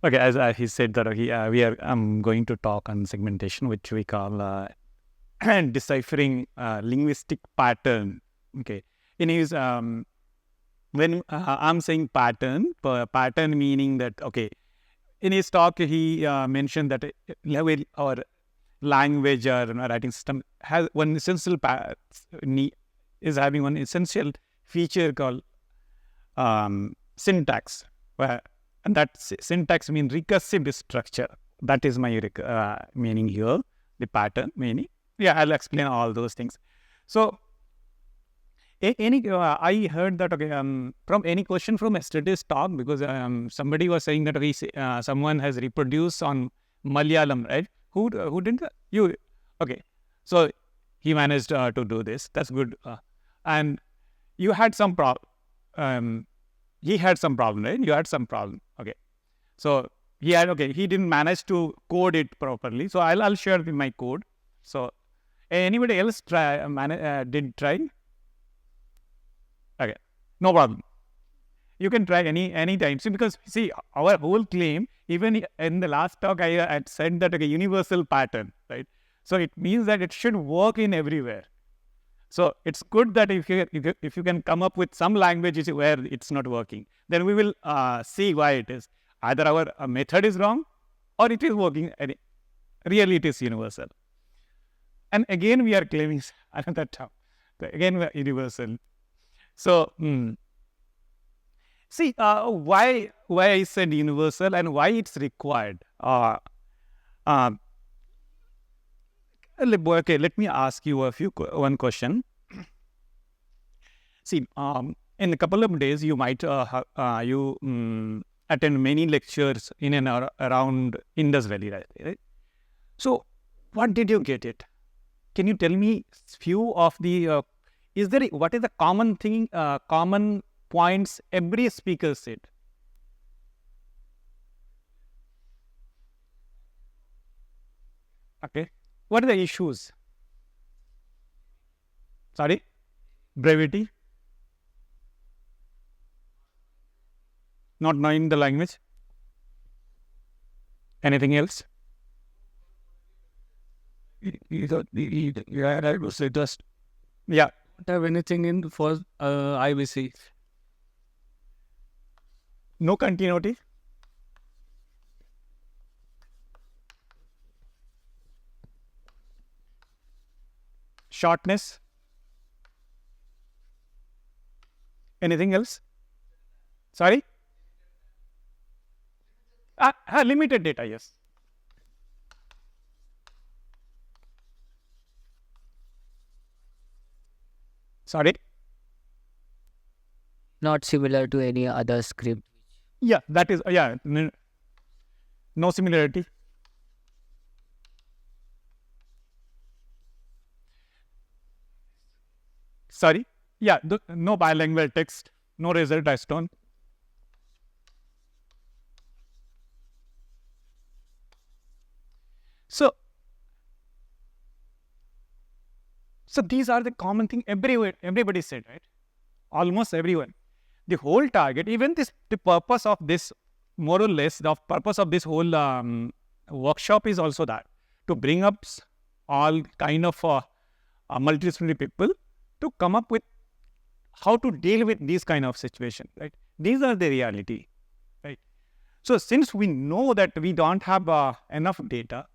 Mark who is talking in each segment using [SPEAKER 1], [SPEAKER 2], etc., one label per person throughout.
[SPEAKER 1] Okay, as he said that we are going to talk on segmentation, which we call deciphering linguistic pattern. Okay, in his when I'm saying pattern meaning that in his talk he mentioned that our language or writing system has one essential is having one essential feature called syntax, and that syntax means recursive structure. That is my meaning here, the pattern meaning. Yeah, I'll explain all those things. So, I heard that from any question from yesterday's talk, because somebody was saying that someone has reproduced on Malayalam, right? Who didn't you? Okay, so he managed to do this. That's good. And you had some problem. He had some problem, right? You had some problem. Okay, so he didn't manage to code it properly. So I'll share my code. So anybody else did try? Okay, no problem. You can try any time. See, because see, our whole claim, even in the last talk, I had said that universal pattern, right? So it means that it should work in everywhere. So it's good that if you can come up with some languages where it's not working, then we will see why it is. Either our method is wrong, or it is working. Really, it is universal. And again, we are claiming another term. Again, we are universal. So see why I said universal and why it's required. Okay, let me ask you one question. See, in a couple of days, you might attend many lectures in and around Indus Valley, right? So, what did you get it? Can you tell me few of the what is the common thing, common points every speaker said? Okay. What are the issues? Sorry? Brevity? Not knowing the language? Anything else?
[SPEAKER 2] Yeah, I would say just
[SPEAKER 1] Yeah.
[SPEAKER 2] don't have anything in for IBC.
[SPEAKER 1] No continuity? Shortness? Anything else? Sorry? Limited data, yes. Sorry?
[SPEAKER 3] Not similar to any other script.
[SPEAKER 1] Yeah, that is, no similarity. Sorry? Yeah, no bilingual text, no result stone. So these are the common thing everybody said, right? Almost everyone. The whole target, even the purpose of this, more or less, the purpose of this whole workshop is also that, to bring up all kind of multidisciplinary people to come up with how to deal with these kind of situation, right? These are the reality, right? So since we know that we don't have enough data,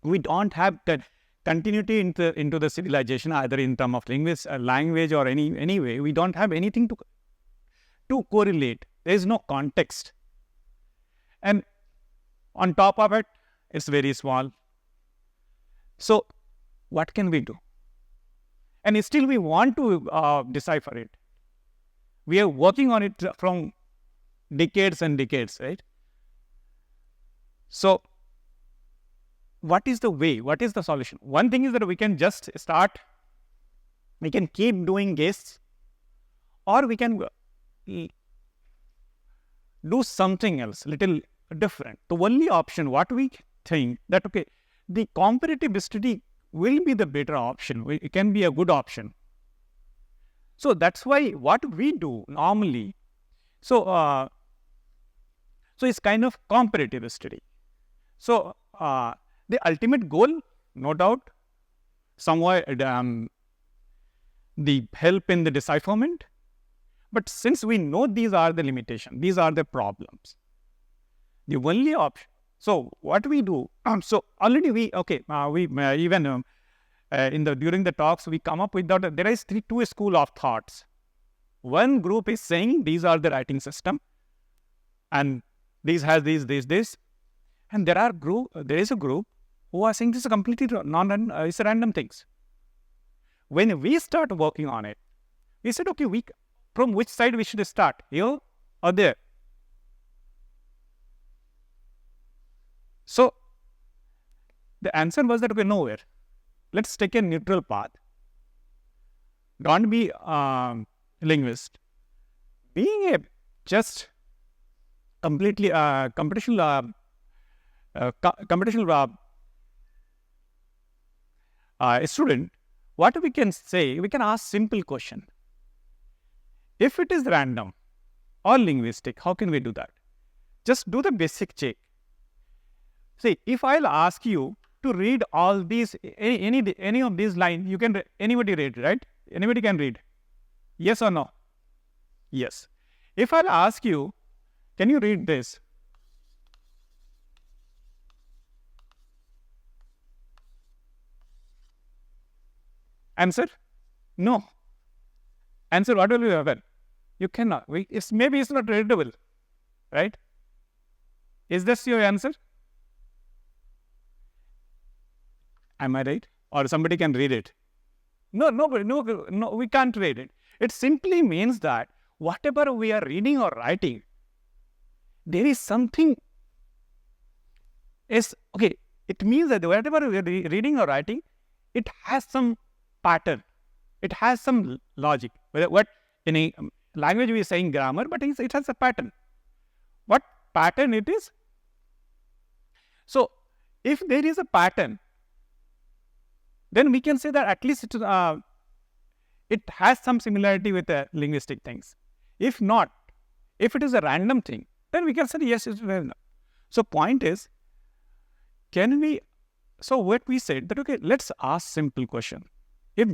[SPEAKER 1] we don't have that continuity into the civilization, either in terms of language or any way. We don't have anything to correlate. There is no context, and on top of it, it's very small. So what can we do? And still we want to decipher it. We are working on it from decades and decades, right? So what is the way? What is the solution? One thing is that we can just start, we can keep doing guesses, or we can do something else, little different. The only option, what we think that, the comparative study will be the better option. It can be a good option. So that's why what we do normally. So So it's kind of comparative study. So the ultimate goal, no doubt, somewhere the help in the decipherment. But since we know these are the limitations, these are the problems, the only option. So what we do, so already we even during the talks we come up with that there is two school of thoughts. One group is saying these are the writing system, and these has this, and there is a group who are saying this is completely it's random things. When we start working on it, we said, okay, from which side we should start, here or there? So the answer was that, okay, nowhere. Let's take a neutral path. Don't be linguist. Being a just completely computational student, what we can say, we can ask simple question. If it is random or linguistic, how can we do that? Just do the basic check. See, if I'll ask you to read all these, any of these lines, you can, anybody read, right? Anybody can read. Yes or no? Yes. If I'll ask you, can you read this? Answer? No. Answer, what will you happen? You cannot. Maybe it's not readable, right? Is this your answer? Am I right? Or somebody can read it? No, we can't read it. It simply means that whatever we are reading or writing, there is something okay. It means that whatever we are reading or writing, it has some pattern. It has some logic. What in a language we are saying grammar, but it has a pattern. What pattern it is? So, if there is a pattern, then we can say that at least it has some similarity with the linguistic things. If not, if it is a random thing, then we can say yes, it's random. So point is, so what we said that, okay, let's ask simple question. If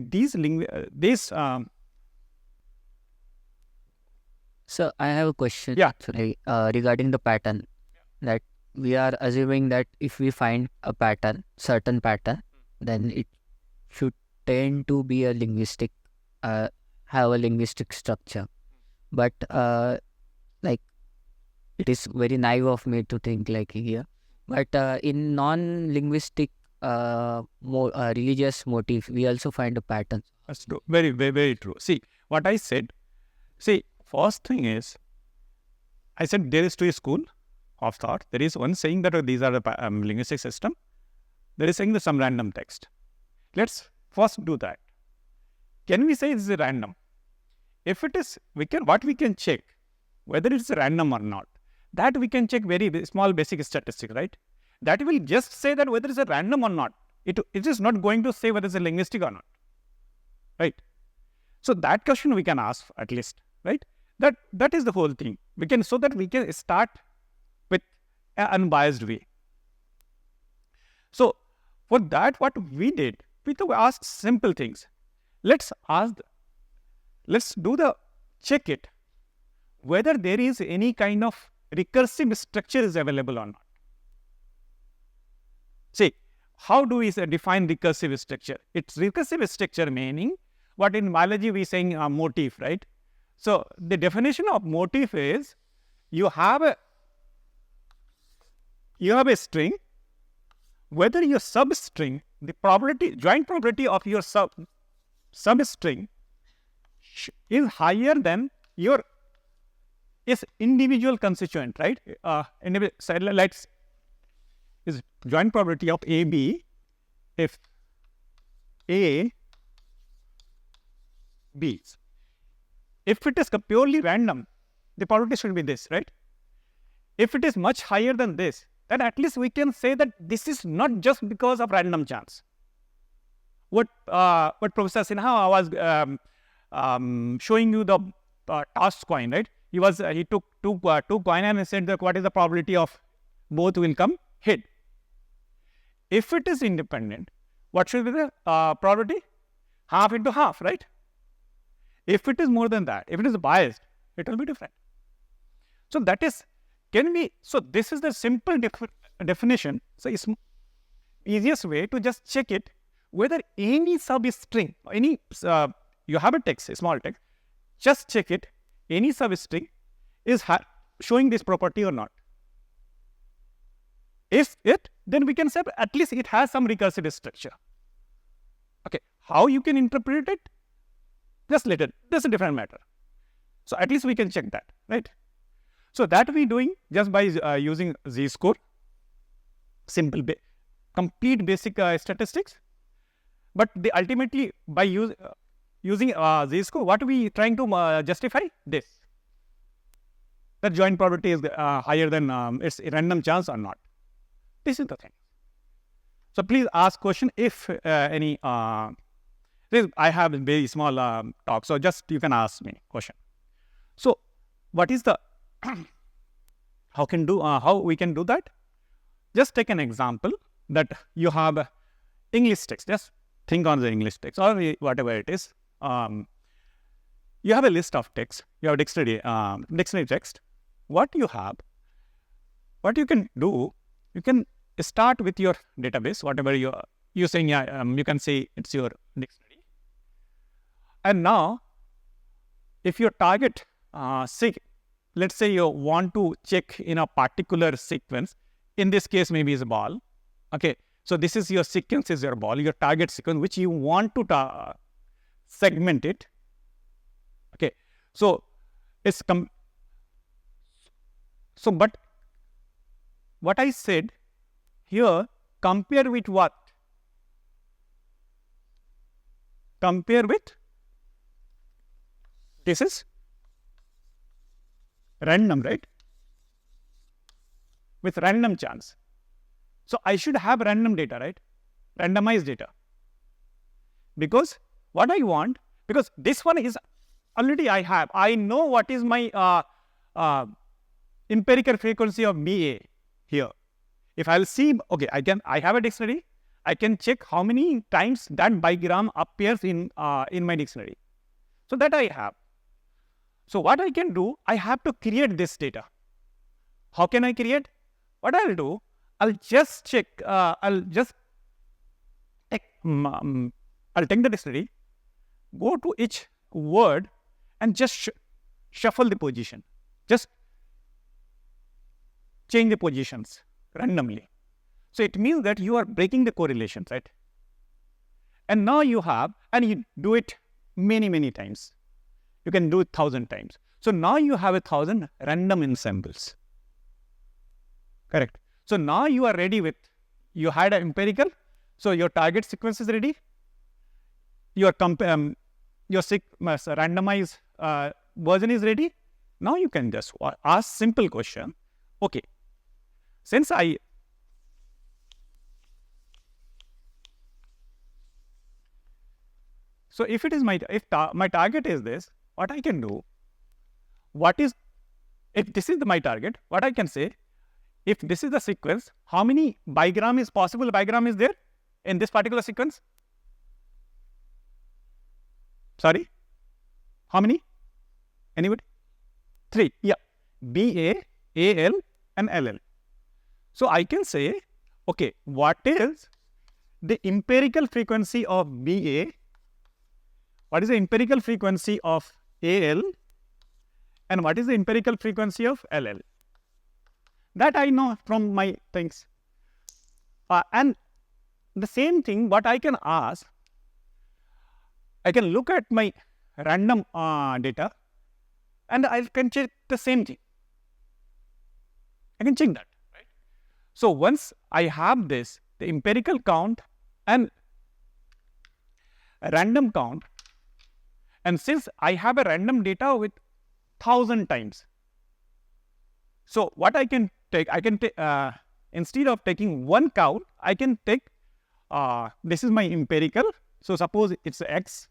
[SPEAKER 3] So I have a question.
[SPEAKER 1] Yeah.
[SPEAKER 3] Sorry, regarding the pattern. That we are assuming that if we find a pattern, certain pattern, then it should tend to be a linguistic, have a linguistic structure. But like, it is very naive of me to think like here. But in non-linguistic religious motif, we also find a pattern.
[SPEAKER 1] That's true. Very, very, very true. See, what I said, first thing is, I said there is two school of thought. There is one saying that these are the linguistic system. There is saying some random text. Let's first do that. Can we say this is random? If it is, what we can check, whether it's random or not. That we can check very small basic statistic, right? That will just say that whether it's a random or not. It is not going to say whether it's a linguistic or not, right? So that question we can ask at least, right? That is the whole thing. So that we can start with an unbiased way. So for that, what we did, we asked simple things. Let's check it whether there is any kind of recursive structure is available or not. See, how do we define recursive structure? It's recursive structure meaning what in biology we saying motif, right? So the definition of motif is you have a string, whether your substring, the joint probability of your substring is higher than your individual constituent, right? Let's is joint probability of AB if A B. If it is purely random, the probability should be this, right? If it is much higher than this, then at least we can say that this is not just because of random chance. What Professor Sinha was showing you the tossed coin, right? he took two coin and said that what is the probability of both will come hit. If it is independent, what should be the probability? Half into half, right? If it is more than that, if it is biased, it will be different. So that is, so this is the simple definition. So it's easiest way to just check it whether any substring, you have a text, a small text, just check it, any substring is showing this property or not. If it, then we can say at least it has some recursive structure. Okay, how you can interpret it? Just let it, that's a different matter. So at least we can check that, right? So that we doing just by using z-score, simple, complete basic statistics. But ultimately by using z-score, what are we trying to justify? This, that joint probability is higher than its random chance or not. This is the thing. So please ask question if any. I have a very small talk, so just you can ask me question. So what is the how we can do that? Just take an example that you have English text. Just think on the English text or whatever it is. You have a list of text. You have dictionary text. What you can do, you can start with your database, whatever you're saying. You can say it's your dictionary. And now, if your target, let's say you want to check in a particular sequence, in this case maybe is a ball. Okay, so this is your sequence, is your ball, your target sequence, which you want to segment it. Okay, so it's but what I said here, compare with what? Compare with, this is random, right? With random chance. So I should have random data, right? Randomized data. Because what I want, because this one is already I know what is my empirical frequency of BA here. If I'll see, okay, I have a dictionary, I can check how many times that bigram appears in my dictionary. So that I have. So what I can do, I have to create this data. How can I create? What I'll do, I'll just check, I'll take the dictionary, go to each word and just shuffle the position. Just change the positions randomly. So it means that you are breaking the correlations, right? And now you have, and you do it many times. You can do it 1,000 times. So now you have 1,000 random ensembles. Correct. So now you are ready with, you had an empirical, so your target sequence is ready. Your randomized version is ready. Now you can just ask simple question. Okay, since so if it is my target is this, what I can do, if this is my target, what I can say, if this is the sequence, how many bigram is there in this particular sequence? Sorry, how many? Anybody? 3. Yeah, BA, AL and LL. So I can say, okay, what is the empirical frequency of BA? What is the empirical frequency of AL? And what is the empirical frequency of LL? That I know from my things. And the same thing, what I can ask, I can look at my random data and I can check the same thing. I can check that, right? So once I have this, the empirical count and random count, and since I have a random data with 1,000 times, so what I can take, instead of taking one count, I can take, this is my empirical. So suppose it's X.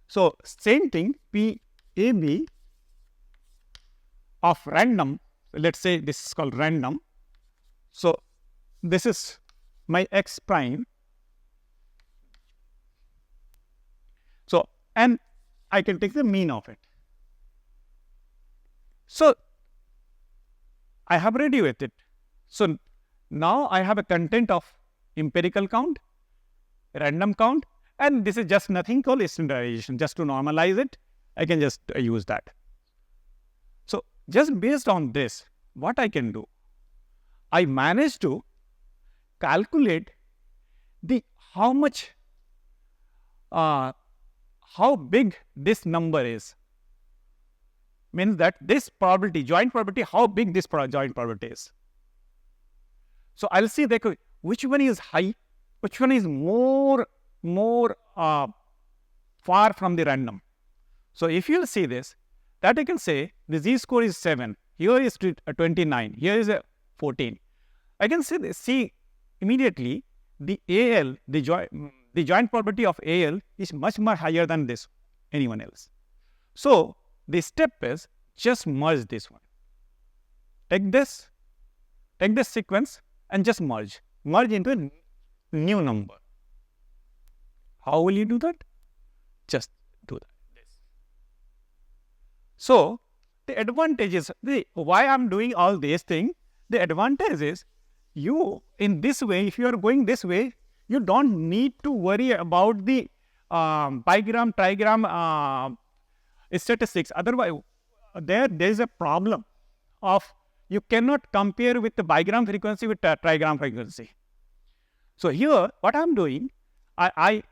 [SPEAKER 1] So same thing, P, A, B, of random, let's say this is called random. So this is my x prime. So, and I can take the mean of it. So I have ready with it. So now I have a content of empirical count, random count, and this is just nothing called standardization. Just to normalize it, I can just use that. So just based on this, what I can do, I managed to calculate the how big this number is. Means that this probability, joint probability, how big this joint probability is. So I'll see that which one is high, which one is more far from the random. So if you'll see this, that I can say the z-score is 7, here is 29, here is 14. I can see immediately the AL, the joint probability of AL is much more higher than this anyone else. So the step is just merge this one. Take this sequence and just merge into a new number. How will you do that? Just do that. So the advantage is, why I'm doing all these things, the advantage is you in this way, if you are going this way, you don't need to worry about the bigram, trigram statistics. Otherwise, there is a problem of you cannot compare with the bigram frequency with trigram frequency. So here, what I'm doing, I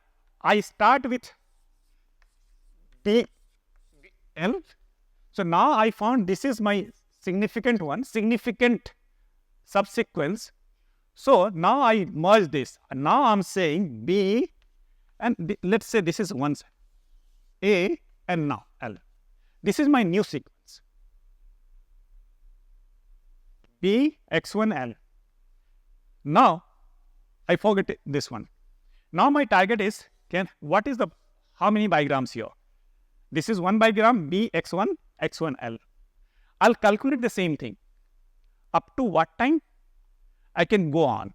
[SPEAKER 1] start with BL. So now I found this is my significant subsequence. So now I merge this, and now I'm saying B, and let's say this is one A, and now L. This is my new sequence. B x1 L. Now I forget this one. Now my target is how many bigrams here? This is one bigram B x1 L. I'll calculate the same thing. Up to what time I can go on,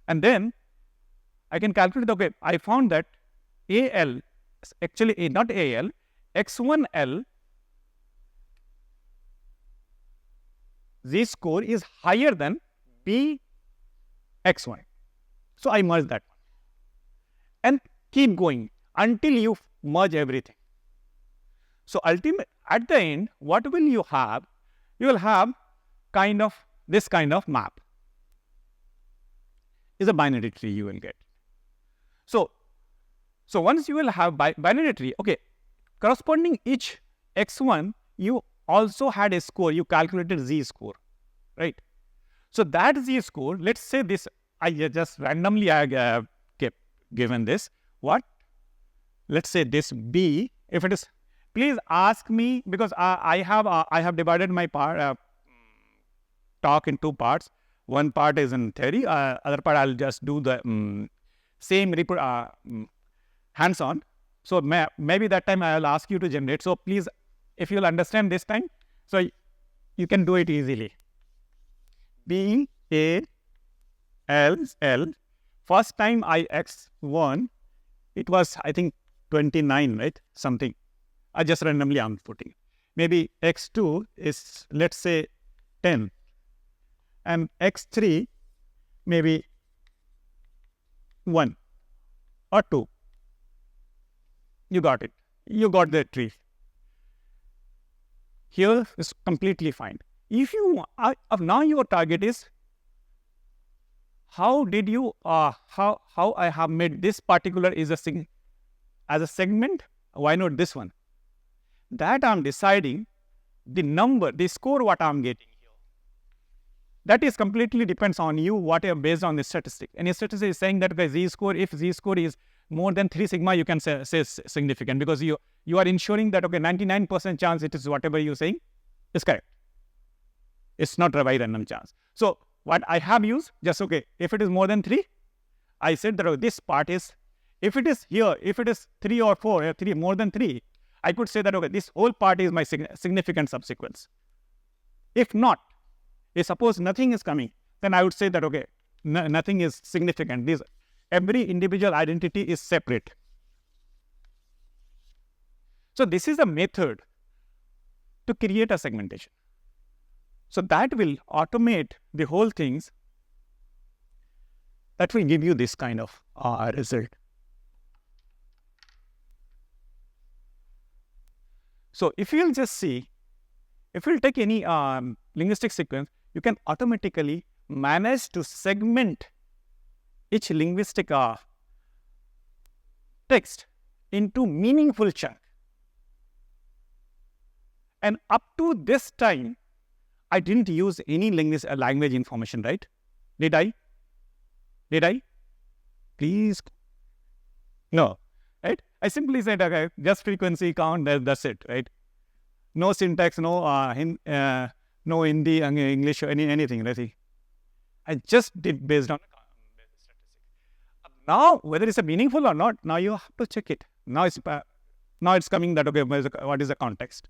[SPEAKER 1] and then I can calculate. Okay, I found that AL actually not AL, x1 L z score is higher than B x1. So I merge that one and keep going until you merge everything. So ultimately, at the end, what will you have? You will have this kind of map. Is a binary tree you will get. So once you will have binary tree, okay, corresponding each x1, you also had a score, you calculated z-score, right? So that z-score, let's say this, I just randomly kept given this, what? Let's say this B, if it is, please ask me, because I have divided my talk in two parts. One part is in theory, other part I'll just do the same hands-on. So maybe that time I'll ask you to generate. So please, if you'll understand this time, so you can do it easily. B, A, L, L. First time I x1, it was I think 29, right? Something. I just randomly I'm putting. Maybe x2 is, let's say, 10. And x3 maybe 1 or 2. You got it. You got the tree. Here is completely fine. If you now your target is how did you how I have made this particular is as a segment. Why not this one? That I'm deciding the number, the score what I'm getting. That is completely depends on you, whatever based on the statistic. And the statistic is saying that okay, z-score, if z-score is more than 3 sigma, you can say significant, because you are ensuring that okay, 99% chance it is whatever you're saying is correct. It's not a by random chance. So what I have used, just okay, if it is more than 3, I said that this part is, if it is here, if it is 3 or 4, or 3 more than 3, I could say that okay, this whole part is my significant subsequence. If not, if suppose nothing is coming, then I would say that, okay, nothing is significant. Every individual identity is separate. So this is a method to create a segmentation. So that will automate the whole things. That will give you this kind of result. So if you'll just see, if you'll take any linguistic sequence, you can automatically manage to segment each linguistic text into meaningful chunk. And up to this time, I didn't use any language information, right? Did I? Please? No, right? I simply said, okay, just frequency count, that's it, right? No syntax, no no Hindi, English, anything, right? I just did based on statistics. Now, whether it's a meaningful or not, now you have to check it. Now it's coming that, okay, what is the context?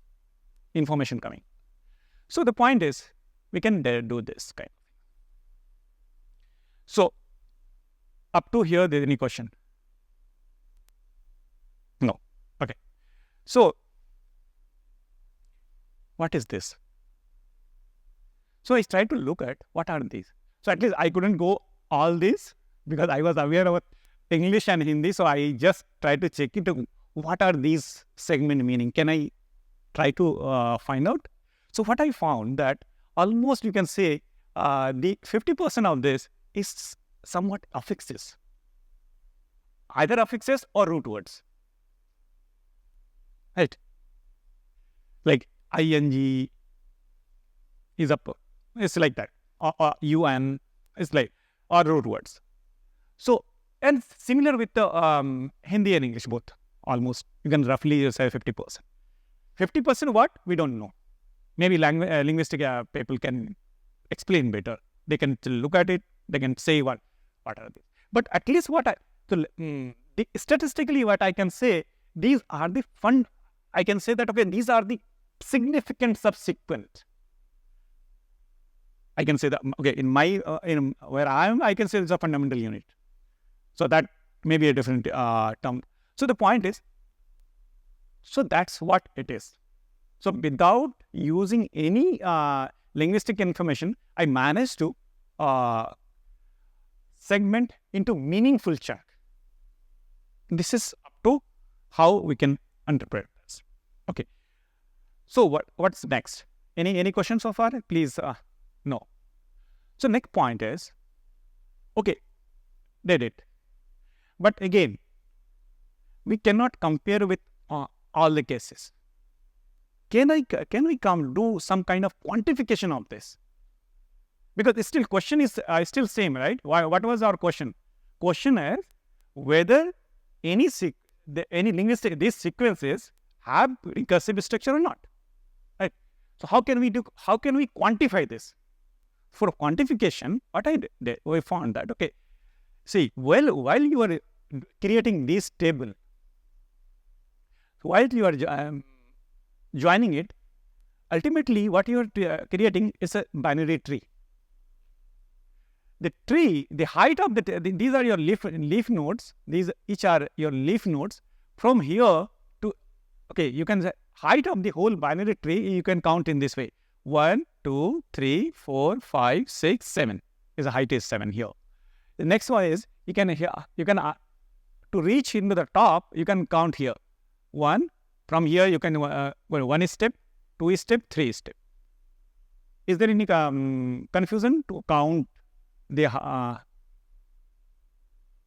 [SPEAKER 1] Information coming. So the point is, we can do this kind of thing. So up to here, there is any question? No. Okay. So what is this? So I tried to look at what are these. So at least I couldn't go all these because I was aware of English and Hindi. So I just tried to check it. What are these segment meaning? Can I try to find out? So what I found that almost you can say the 50% of this is somewhat affixes. Either affixes or root words. Right? Like ing is up. It's like that. Or un is like, or root words. So, and similar with the Hindi and English both. Almost, you can roughly say 50%. 50% what? We don't know. Maybe linguistic people can explain better. They can look at it. They can say what are these. But at least statistically what I can say, these are the I can say that, okay, these are the significant subsequent. I can say that, okay, in my, in where I am, I can say it's a fundamental unit. So that may be a different term. So the point is, so that's what it is. So without using any linguistic information, I managed to segment into meaningful chunk. This is up to how we can interpret this. Okay. So what's next? Any questions so far? Please, no. So next point is, okay, did it. But again, we cannot compare with all the cases. Can we do some kind of quantification of this? Because it's still question is still same, right? What was our question? Question is whether any linguistic these sequences have recursive structure or not, right? So how can we quantify this? For quantification, what we found that, okay, see, while you are creating this table, while you are joining it, ultimately what you are creating is a binary tree. The tree, the height of these are your leaf nodes. These each are your leaf nodes. From here to, okay, you can say height of the whole binary tree. You can count in this way: 1, 2, 3, 4, 5, 6, 7. Is the height is 7 here. The next one is you can to reach into the top. You can count here 1. From here you can 1 step, 2 step, 3 step. Is there any confusion to count the?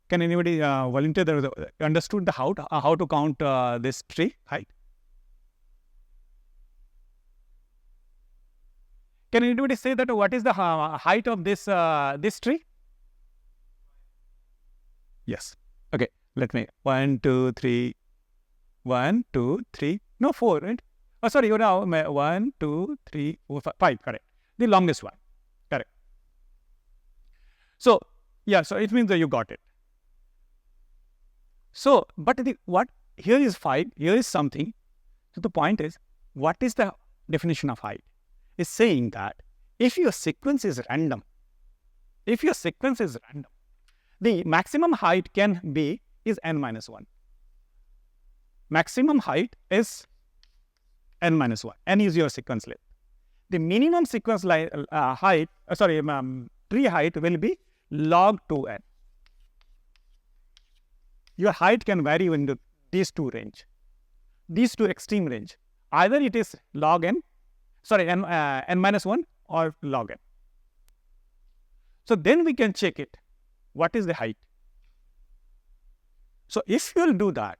[SPEAKER 1] Can anybody volunteer? Understood the how to count this tree height? Can anybody say that what is the height of this this tree? Yes. Okay. Let me 1, 2, 3. 1, 2, 3. No, 4, right? Oh, sorry. You know, 1, 2, 3, 4, 5. Correct. The longest one. Correct. So yeah. So it means that you got it. So, but what here is 5. Here is something. So the point is, what is the definition of height? is saying that if your sequence is random, the maximum height is n minus 1. Maximum height is n minus 1. N is your sequence length. The minimum sequence tree height will be log 2n. Your height can vary in these two extreme range. Either it is log n minus 1 or log n. So then we can check it. What is the height? So if you will do that,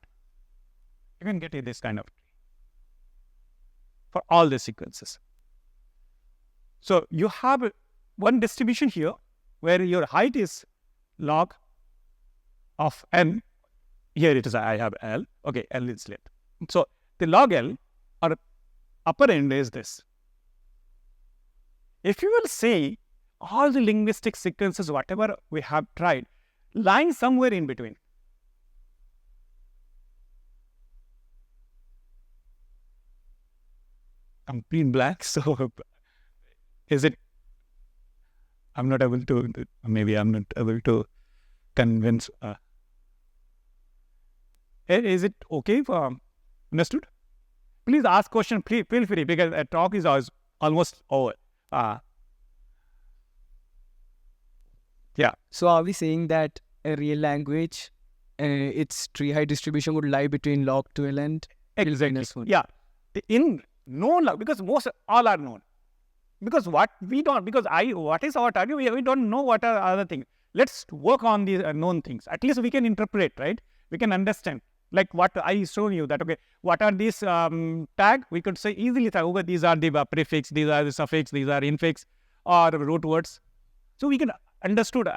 [SPEAKER 1] you can get this kind of tree for all the sequences. So you have one distribution here where your height is log of n. Here it is, I have L. Okay, L is length. So the log L or upper end is this. If you will say all the linguistic sequences, whatever we have tried, lying somewhere in between. Complete blank. So is it? I'm not able to. Maybe I'm not able to convince. Is it okay? Understood? Please ask question. Please feel free because a talk is almost over. Yeah.
[SPEAKER 2] So are we saying that a real language, its tree height distribution would lie between log 2l and
[SPEAKER 1] Exactly. Yeah. In known log, because most all are known. Because what is our target? We don't know what are other things. Let's work on these known things. At least we can interpret, right? We can understand. Like what I showed you that, okay, what are these tag? We could say easily, okay, these are the prefix, these are the suffix, these are infix or root words. So we can understood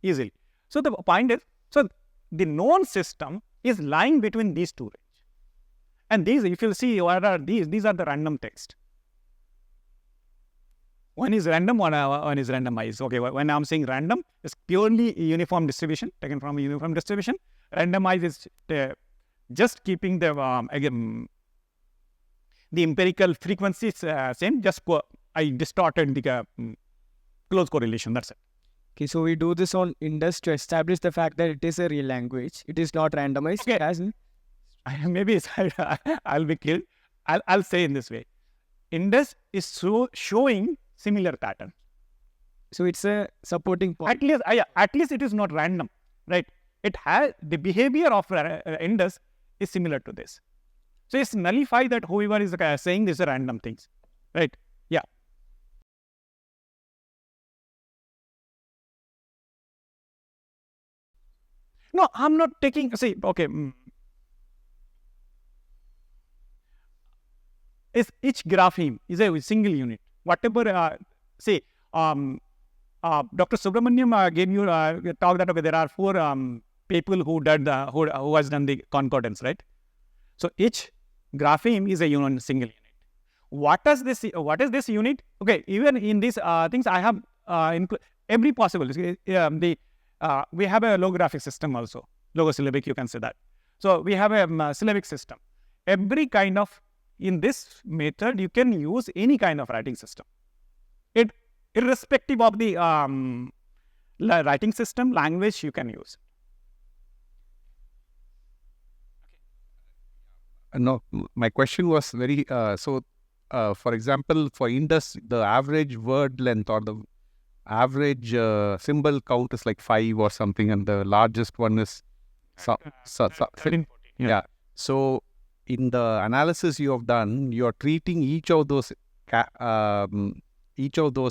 [SPEAKER 1] easily. So the point is, so the known system is lying between these two range. And these, if you see what are these are the random text. One is random, one is randomized. Okay, when I'm saying random, it's purely uniform distribution, taken from a uniform distribution. Randomized is just keeping the empirical frequencies same. Just I distorted the close correlation. That's it.
[SPEAKER 2] Okay, so we do this on Indus to establish the fact that it is a real language. It is not randomized.
[SPEAKER 1] Okay. Maybe I'll be killed. I'll say in this way. Indus is showing similar pattern.
[SPEAKER 2] So it's a supporting point.
[SPEAKER 1] At least it is not random, right? It has the behavior of Indus is similar to this. So it's nullify that whoever is saying these are random things, right? Yeah. No, I'm not taking. See, okay. Is each grapheme is a single unit. Whatever, say, Dr. Subramaniam gave you a talk that, okay, there are 4 people who has done the concordance, right? So each grapheme is a single unit. What is this unit? Okay, even in these things, I have every possible. We have a logographic system also, logosyllabic, you can say that. So we have a syllabic system. Every kind of, in this method, you can use any kind of writing system. Irrespective of the writing system, language, you can use.
[SPEAKER 4] No, my question was very, for example, for Indus, the average word length or the average symbol count is like 5 or something, and the largest one is
[SPEAKER 1] 13, 14.
[SPEAKER 4] Yeah. So in the analysis you have done, you are treating each of those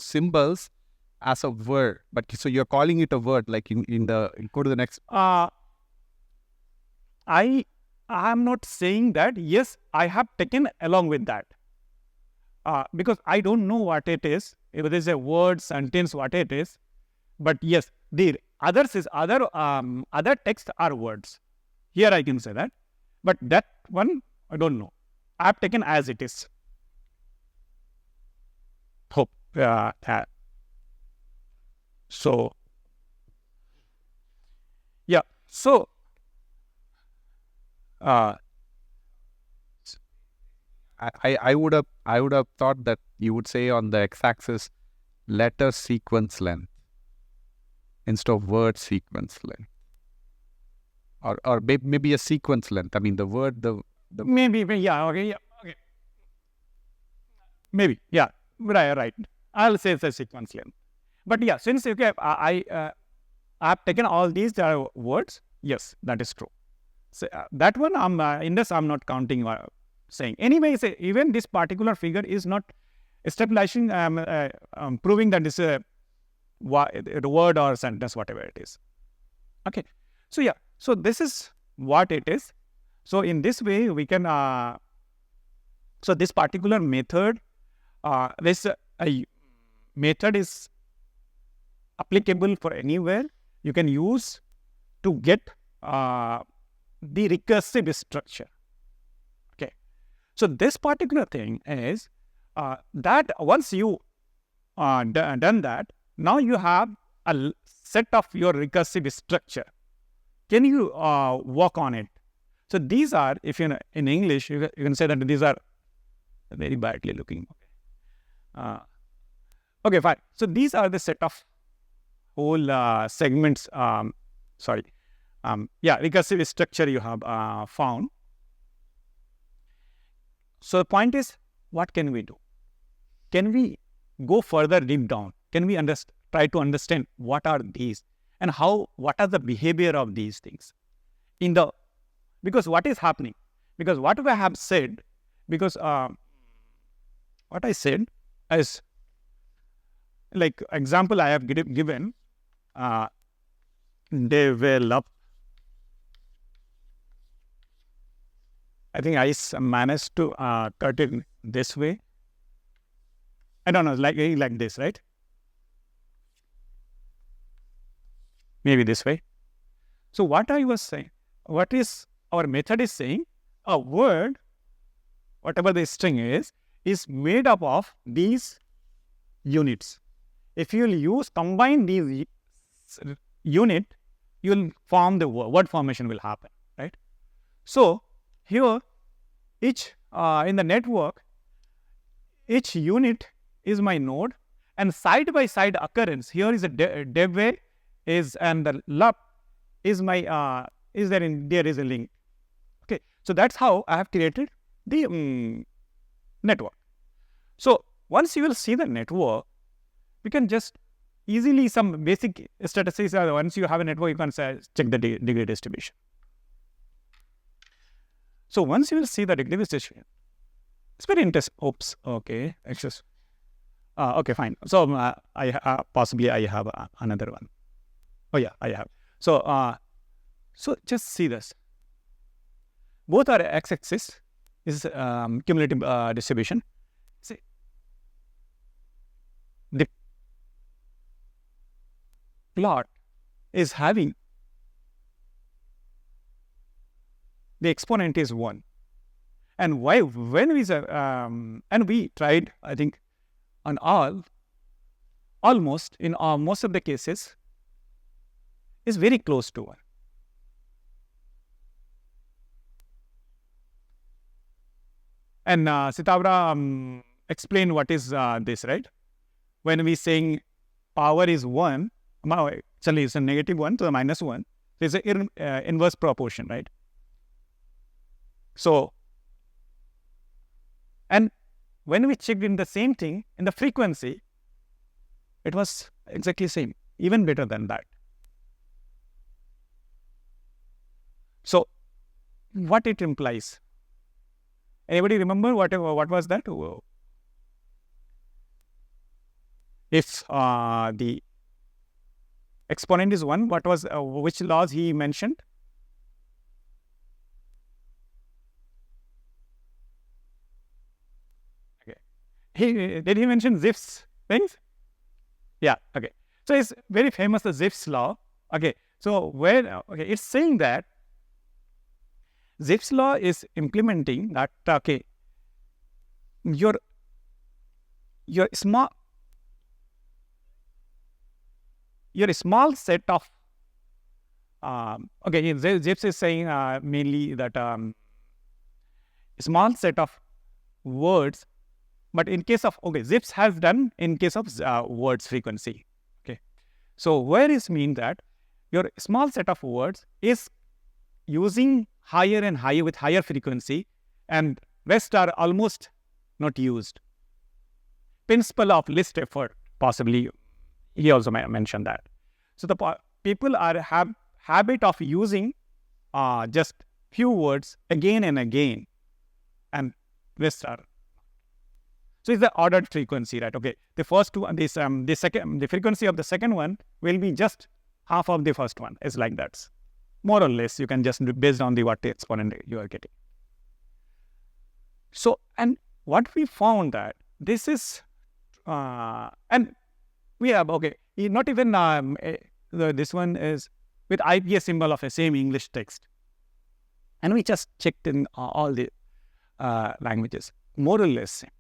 [SPEAKER 4] symbols as a word, but so you're calling it a word. Like go to the next.
[SPEAKER 1] I am not saying that. Yes, I have taken along with that because I don't know what it is. If it is a word, sentence, what it is. But yes, the other texts are words. Here I can say that, but that one I don't know. I have taken as it is. Hope. So yeah. So
[SPEAKER 4] I would have thought that you would say on the x-axis letter sequence length instead of word sequence length, or maybe a sequence length. I mean the word the
[SPEAKER 1] Maybe, okay. Maybe, right. I'll say it's a sequence length. But yeah, since I have taken all these words, yes, that is true. So that one in this I'm not counting saying. Anyway, even this particular figure is not establishing proving that this is a word or sentence, whatever it is. Okay, so yeah, so this is what it is. So in this way we can so this particular method, this method is applicable for anywhere. You can use to get the recursive structure. Okay, so this particular thing is that once you done that, now you have a set of your recursive structure. Can you work on it? So these are, if you know in English, you can say that these are very badly looking. Okay, fine. So these are the set of whole segments. Recursive structure you have found. So the point is, what can we do? Can we go further deep down? Can we try to understand what are these and what are the behavior of these things because what is happening? Because what I have said, because what I said is, like example I have given, develop. I think I managed to cut it this way. I don't know, like this, right? Maybe this way. So what I was saying, what is our method is saying, a word, whatever the string is made up of these units. If you will combine these unit, you will form the word formation will happen, right? So here, each in the network, each unit is my node, and side by side occurrence here is a devway and the lup is my there is a link. Okay, so that's how I have created the network. So once you will see the network, we can just easily some basic statistics. Once you have a network, you can check the degree distribution. So once you will see the degree distribution, it's very interesting. Oops. Okay. Access. Okay. Fine. So I possibly I have another one. Oh yeah, I have. So so just see this. Both are x-axis is cumulative distribution. See, the plot is having the exponent is 1, and when we and we tried, I think on almost in most of the cases is very close to 1. And Sitabra explained what is this, right? When we saying power is 1, actually it's a -1 to the -1. There's an inverse proportion, right? So, and when we checked in the same thing in the frequency, it was exactly same, even better than that. So, what it implies? Anybody remember what was that? If the exponent is 1, what was which laws he mentioned? Okay, did he mention Zipf's things? Yeah. Okay. So it's very famous, the Zipf's law. Okay. So it's saying that Zipf's law is implementing that, okay, your small set of Zipf's is saying mainly that small set of words, but in case of, okay, zips has done in case of words frequency. Okay. So where is mean that your small set of words is using higher and higher with higher frequency, and rest are almost not used. Principle of least effort, possibly, he also mentioned that. So the people have habit of using just few words again and again, and rest are. So it's the ordered frequency, right? Okay, the first two, the frequency of the second one will be just half of the first one. It's like that, more or less. You can just do based on the what the exponent you are getting. So, and what we found that this is, and we have, okay, not even this one is with IPS symbol of a same English text, and we just checked in all the languages, more or less same.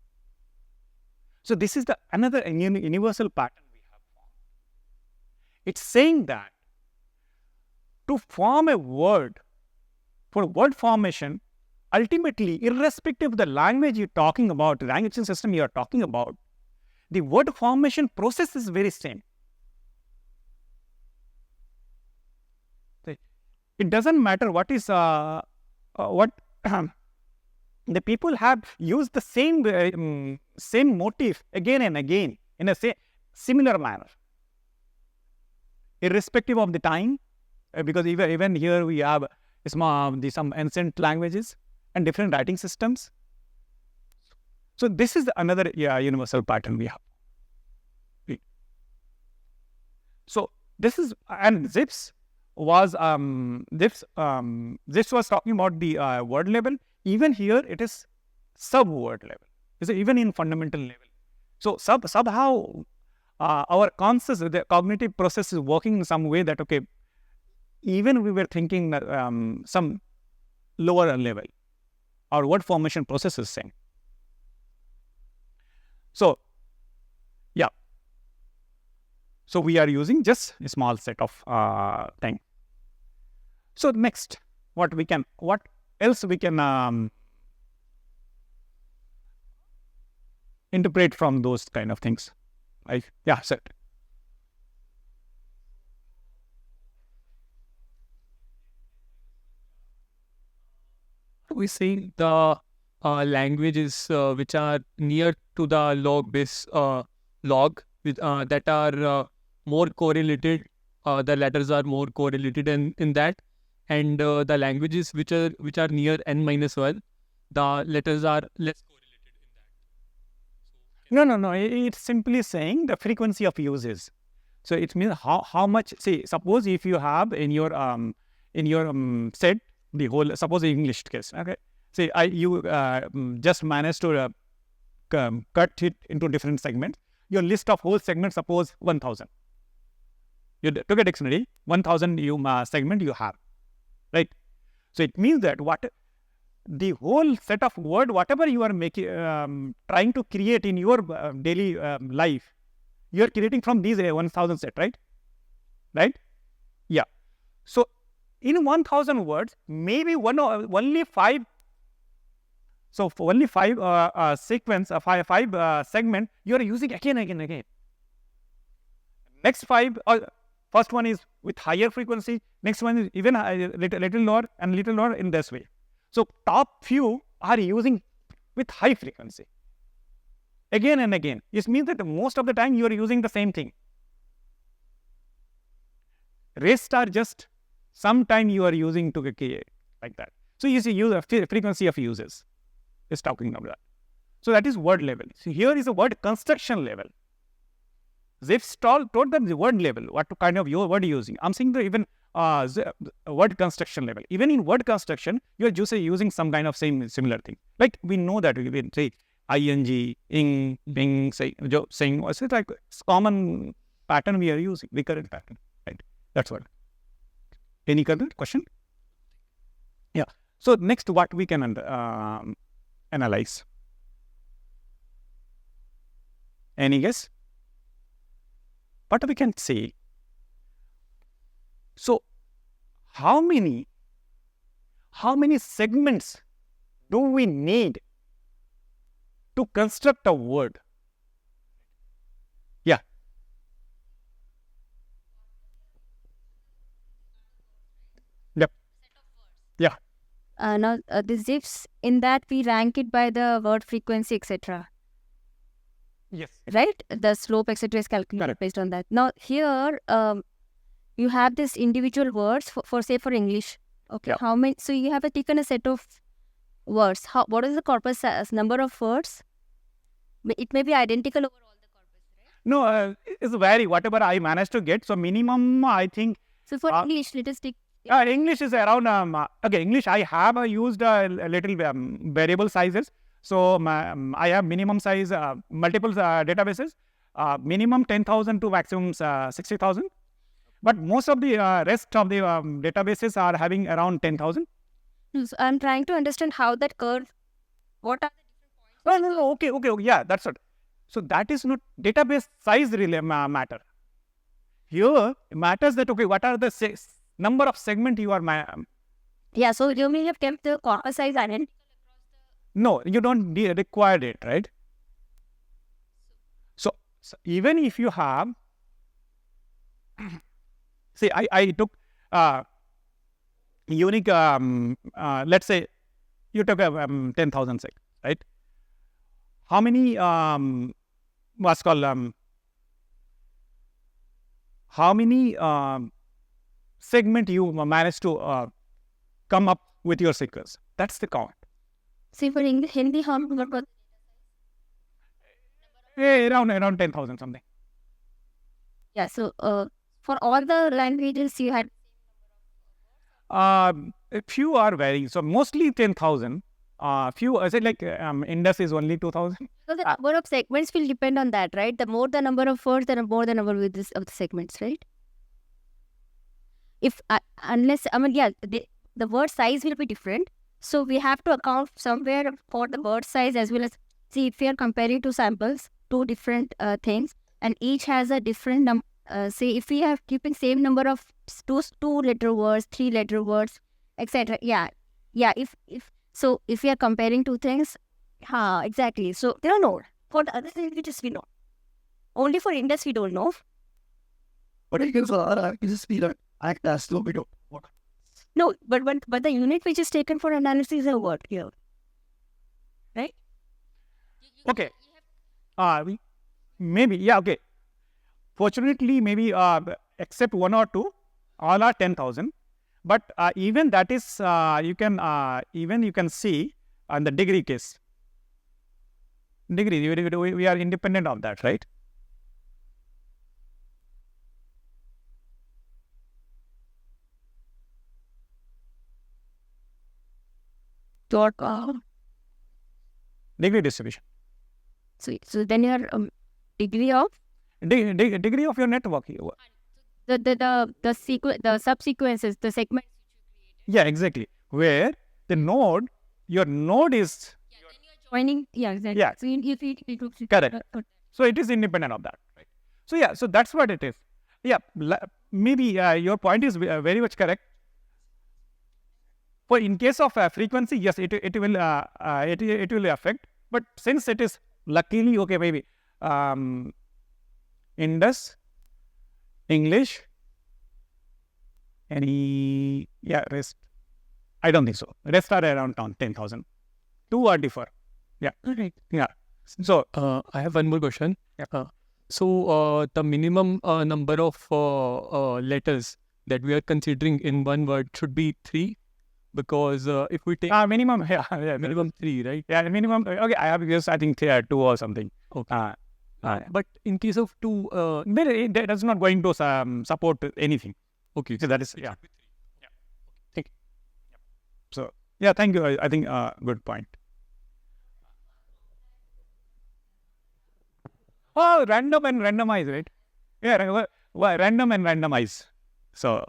[SPEAKER 1] So this is the another universal pattern we have found. It's saying that to form a word, for word formation, ultimately, irrespective of the language you're talking about, the language system you are talking about, the word formation process is very same. It doesn't matter what is what the people have used the same motif again and again in a similar manner, irrespective of the time, because even here we have some ancient languages and different writing systems. So this is another universal pattern we have. So this is, and zips was this was talking about the word level. Even here it is sub-word level. Is even in fundamental level. So somehow our conscious, the cognitive process is working in some way that, okay, even we were thinking some lower level, our word formation process is same. So yeah, so we are using just a small set of thing. So next, what else we can interpret from those kind of things, right? Yeah, sir.
[SPEAKER 5] We see the languages which are near to the log base log with that are more correlated. The letters are more correlated in that, and the languages which are near n-1, the letters are less correlated in that.
[SPEAKER 1] No. It's simply saying the frequency of uses. So it means how much. See, suppose if you have in your set the whole, suppose the English case. Okay, say you just managed to cut it into different segments. Your list of whole segments, suppose 1,000. You took a dictionary, 1,000 segment you have, right? So it means that the whole set of word, whatever you are making, trying to create in your daily life, you are creating from these 1,000 set, right? Right? Yeah. So in 1,000 words, maybe only 5. So for only 5 sequence, 5 segment, you are using again. Next 5, first one is with higher frequency. Next one is even little lower and little lower in this way. So top few are using with high frequency again and again. This means that most of the time you are using the same thing. Rest are just sometime you are using to create like that. So you see, use a frequency of uses is talking about that. So that is word level. So here is a word construction level. Zips told them the word level, what kind of your word using. I'm saying the even word construction level. Even in word construction, you are just using some kind of similar thing. Like we know that we will say ing, ing, bing, saying. It's like common pattern we are using, recurrent pattern, right? That's what. Any current question? Yeah. So next, what we can analyze. Any guess? What we can say? So, how many segments do we need to construct a word. Yeah. Yep. Yeah.
[SPEAKER 6] Now, the ZIFs, in that we rank it by the word frequency, etc.
[SPEAKER 1] Yes.
[SPEAKER 6] Right? The slope, etc. is calculated
[SPEAKER 1] Correct.
[SPEAKER 6] based on that. Now, here, you have this individual words for say, for English. Okay.
[SPEAKER 1] Yeah.
[SPEAKER 6] How many? So, you have taken a set of words. What is the corpus size, number of words? It may be identical over all the corpus, right?
[SPEAKER 1] No, it's vary. Whatever I managed to get. So minimum, I think.
[SPEAKER 6] So, for
[SPEAKER 1] Uh,
[SPEAKER 6] English, let us take.
[SPEAKER 1] English is around. Okay, English. I have used a little variable sizes. So I have minimum size, multiple databases. Minimum 10,000 to maximum 60,000. But most of the rest of the databases are having around 10,000.
[SPEAKER 6] So I'm trying to understand how that curve. What are the different points?
[SPEAKER 1] No. Okay. Yeah, that's it. So that is not database size really matter. Here matters that, okay, what are the number of segment you are
[SPEAKER 6] Yeah, so you may have kept the corpus size identical.
[SPEAKER 1] no, you don't require it, right? So even if you have, see, I took unique, let's say you took 10,000 seg, right? How many what's called how many segment you managed to come up with your sequence? That's the count.
[SPEAKER 6] See, for English, Hindi, how many word?
[SPEAKER 1] Around 10,000 something.
[SPEAKER 6] Yeah, so for all the languages you had.
[SPEAKER 1] A few are varying. So mostly 10,000. Few, I said like Indus is only 2,000.
[SPEAKER 6] So the number of segments will depend on that, right? The more the number of words, the more the number of the segments, right? If unless the word size will be different. So we have to account somewhere for the word size as well as see if we are comparing two samples, two different things, and each has a different number. Say if we are keeping same number of two letter words, 3 letter words, etc. Yeah. If we are comparing two things, exactly. So there are no. For the other languages we know. Only for Indus we don't know.
[SPEAKER 2] But it gives a lot of speed act as though we don't.
[SPEAKER 6] No, but the unit which is taken for analysis is a word here. Right?
[SPEAKER 1] Okay. Maybe, okay. Fortunately, maybe except 1 or 2, all are 10,000. But even that is, you can see on the degree case. Degree, we are independent of that, right? Degree distribution.
[SPEAKER 6] So then your degree of
[SPEAKER 1] Degree of your network.
[SPEAKER 6] the sequence, the subsequences, the segments.
[SPEAKER 1] Yeah, exactly. Where the node, your node is
[SPEAKER 6] Joining, exactly.
[SPEAKER 1] Yeah.
[SPEAKER 6] So you feed groups.
[SPEAKER 1] Correct. So it is independent of that, right? So that's what it is. Yeah, maybe your point is very much correct. For in case of frequency, yes, it will affect. But since it is luckily okay, maybe Indus, English, rest. I don't think so. Rest are around 10,000. 2 are differ. Yeah.
[SPEAKER 6] Right.
[SPEAKER 1] Yeah. So
[SPEAKER 5] I have one more question.
[SPEAKER 1] Yeah.
[SPEAKER 5] So the minimum number of letters that we are considering in one word should be 3, because if we take
[SPEAKER 1] minimum,
[SPEAKER 5] minimum 3, right?
[SPEAKER 1] Yeah, minimum. Okay, I have used I think 2 or something.
[SPEAKER 5] Okay. But in case of 2,
[SPEAKER 1] that is not going to support anything.
[SPEAKER 5] okay.
[SPEAKER 1] So that is Thank you. So thank you. I think good point. Oh, random and randomize, right? Yeah, random and randomize. So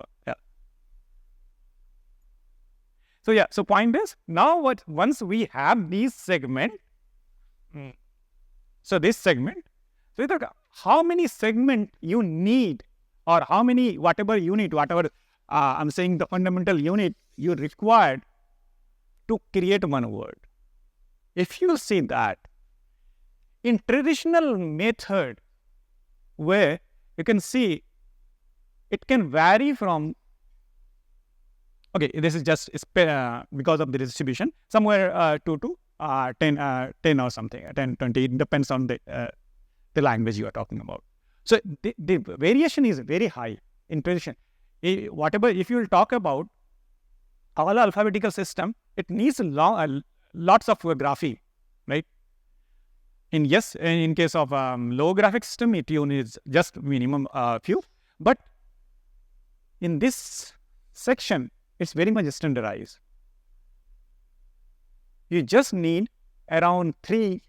[SPEAKER 1] So point is now once we have these segment. So this segment. So how many segment you need, or how many whatever I'm saying the fundamental unit you required to create one word. If you see that, In traditional method, where you can see it can vary from, okay, this is just because of the distribution, somewhere 2 to 10 or something, 10, 20, it depends on the language you are talking about. So the variation is very high in tradition. Whatever, if you will talk about all alphabetical system, it needs lots of graphing, right? In case of low graphic system, it needs just minimum few. But in this section, it's very much standardized. You just need around 3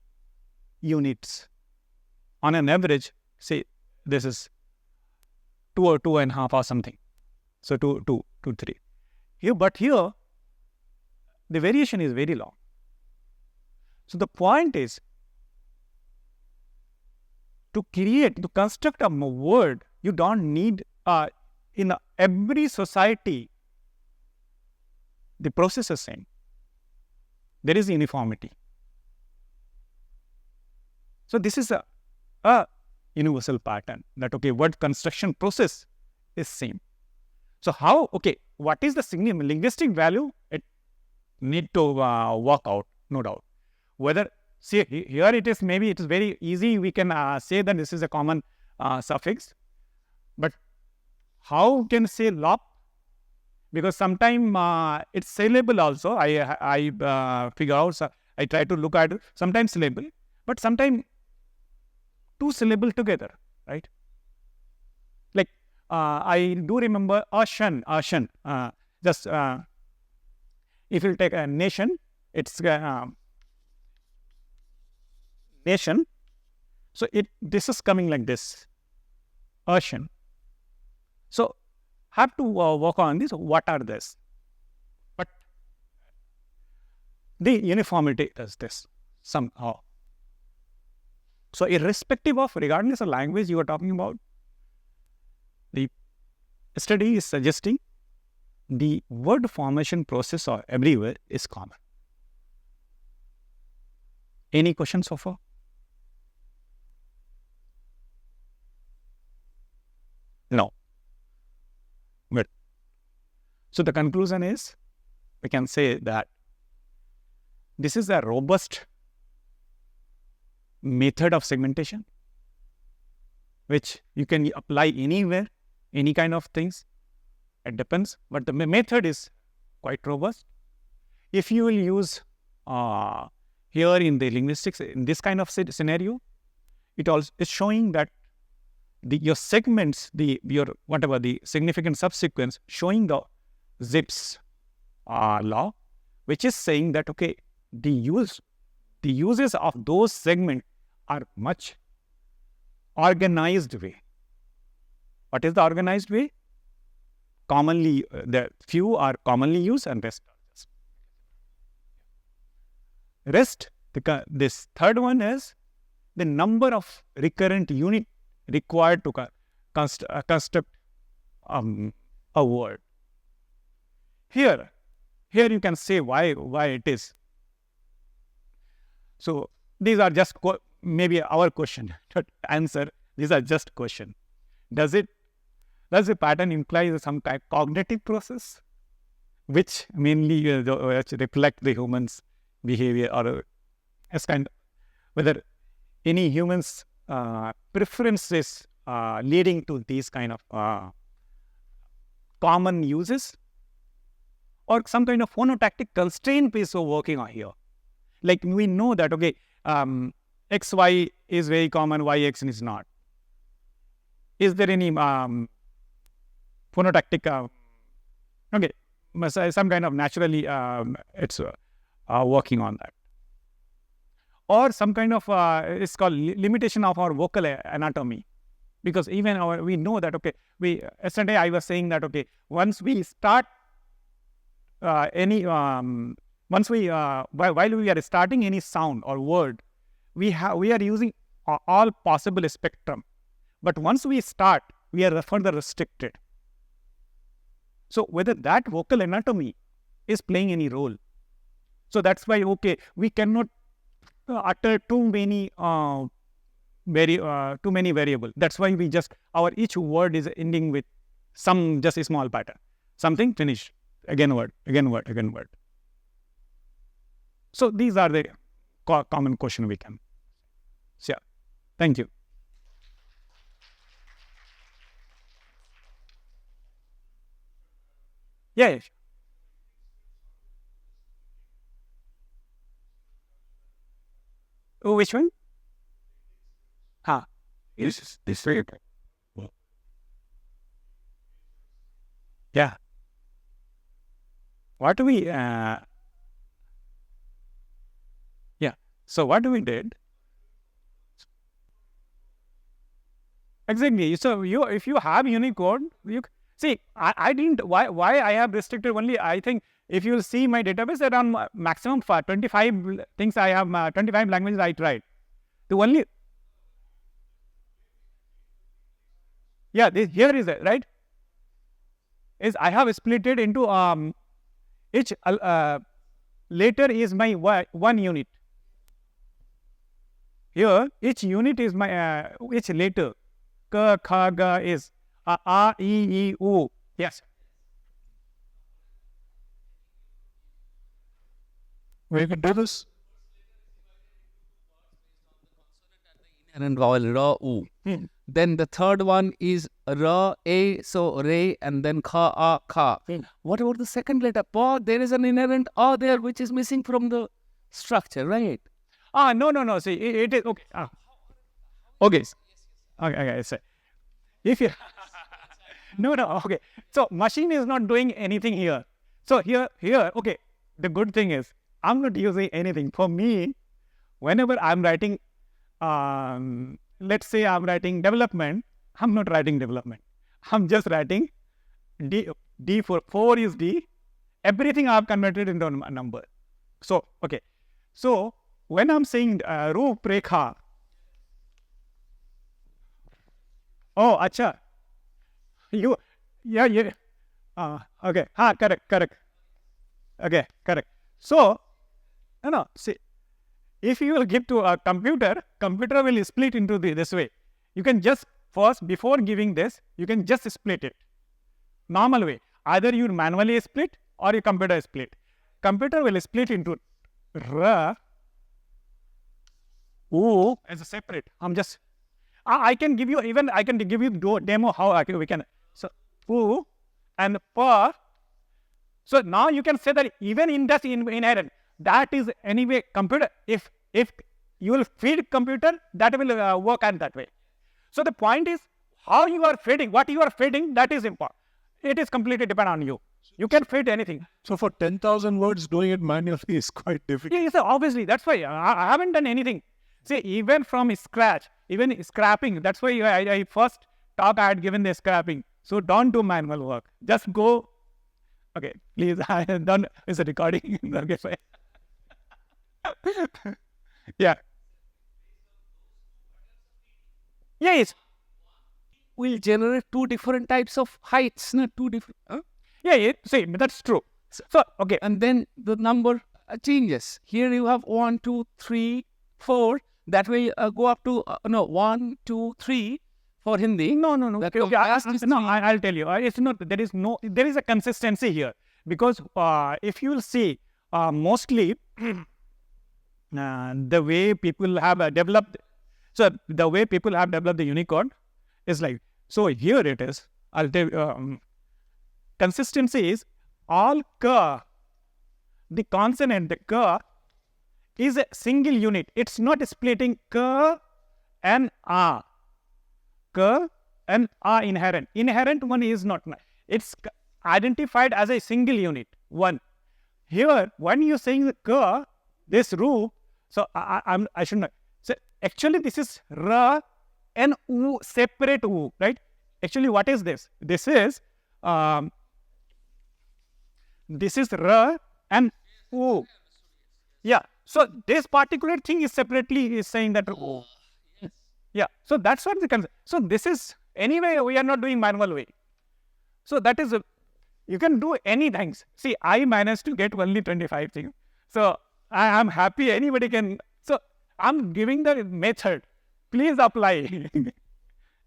[SPEAKER 1] units on an average. Say this is 2 or 2.5 or something. So 2 to 3. But here, the variation is very long. So the point is, to construct a word, you don't need, in every society, the process is same. There is uniformity. So this is a universal pattern that, okay, word construction process is same. So how, okay, what is the significant linguistic value? It need to work out, no doubt. Whether, see, here it is, maybe it is very easy, we can say that this is a common suffix. But how can say lop? Because sometimes it's syllable also. I figure out, so I try to look at it. Sometimes syllable, but sometimes 2 syllable together, right? Like I do remember Ashan. Just if you take a nation, it's nation. So this is coming like this, Ashan. So have to work on this. What are this? But the uniformity does this somehow. So irrespective of, regardless of language you are talking about, the study is suggesting the word formation process everywhere is common. Any questions so far? No. Good. So the conclusion is, we can say that this is a robust method of segmentation, which you can apply anywhere, any kind of things. It depends, but the method is quite robust. If you will use here in the linguistics, in this kind of scenario, it also is showing that your segments, your whatever the significant subsequence, showing the zips law, which is saying that, okay, the uses of those segments are much organized way. What is the organized way? Commonly, the few are commonly used and rest are just. Rest, this third one is the number of recurrent unit required to construct a word. Here you can say why it is. So these are just maybe our question answer. These are just question. Does the pattern imply some kind of cognitive process, which mainly reflect the human's behavior, or as kind of, whether any humans preferences leading to these kind of common uses, or some kind of phonotactic constraint piece of working on here. Like we know that, okay, XY is very common, YX is not. Is there any phonotactic, okay, some kind of naturally it's working on that. Or some kind of, it's called limitation of our vocal anatomy. Because even we know that, okay, yesterday I was saying that, okay, once we start while we are starting any sound or word, we are using all possible spectrum. But once we start, we are further restricted. So whether that vocal anatomy is playing any role. So that's why, okay, we cannot utter too many too many variable. That's why we just each word is ending with some just a small pattern. Something finish again word, again word, again word. So these are the common question we can. So yeah, thank you. Yeah, yeah. Oh, which one? This very okay. Yeah. What do we yeah. So what do we did? Exactly. So if you have Unicode, you see. I didn't. Why I have restricted only. I think if you see my database, around maximum 25 things I have. 25 languages I tried. The only here is it right. Is I have split it into each letter is my one unit. Here each unit is my each letter. Ka, kha, ga is a, e, u. Yes.
[SPEAKER 4] We can do this.
[SPEAKER 2] And vowel ra, u. Then the third one is ra, a, so re, and then kha, a, kha. What about the second letter? Pa, there is an inherent a there which is missing from the structure, right?
[SPEAKER 1] No. See, it is okay. Okay. Okay. So if you no. Okay. So machine is not doing anything here. So here. Okay. The good thing is I'm not using anything. For me, whenever I'm writing, let's say I'm writing development, I'm not writing development. I'm just writing D for 4 is D. Everything I've converted into a number. So, okay. So, when I'm saying Roop Rekha, oh, acha. Yeah. Okay. Correct. Okay, correct. So, see, if you will give to a computer will split into this way. You can just first, before giving this, you can just split it. Normal way. Either you manually split or your computer split. Computer will split into ra, u as a separate. I can give you demo how we can. So, u and pa. So now you can say that even in this inherent, that is anyway computer. If you will feed computer, that will work on that way. So the point is how you are feeding, what you are feeding, that is important. It is completely depend on you. You can feed anything.
[SPEAKER 7] So for 10,000 words, doing it manually is quite difficult.
[SPEAKER 1] Yeah, obviously. That's why I haven't done anything. See, even from scratch, even scrapping, that's why I first talk I had given the scrapping. So don't do manual work. Just go. Okay, please, I have done. It's a recording. Okay, fine. Yeah. Yes.
[SPEAKER 2] We'll generate two different types of heights, not two different.
[SPEAKER 1] Yeah, see, that's true. So, okay.
[SPEAKER 2] And then the number changes. Here you have 1, 2, 3, 4. That way go up to 1, 2, 3 for Hindi.
[SPEAKER 1] No.
[SPEAKER 2] That
[SPEAKER 1] Okay, I'll tell you. It's not. There is a consistency here because if you will see, mostly the way people have developed. So the way people have developed the Unicode is like. So here it is. I'll tell you. Consistency is all ka. The consonant, the ka, is a single unit. It's not splitting ka and a. Ka and a inherent. Inherent one is not. It's identified as a single unit. One. Here, when you're saying the ka, this ru, so I should not. So actually, this is ra and u, separate u, right? Actually, what is this? This is ra and u. Yeah. So this particular thing is separately saying that. Yeah. So that's what the concept. So this is anyway we are not doing manual way. So that is you can do any things. See, I managed to get only 25 things. So I am happy. Anybody can. So I'm giving the method. Please apply.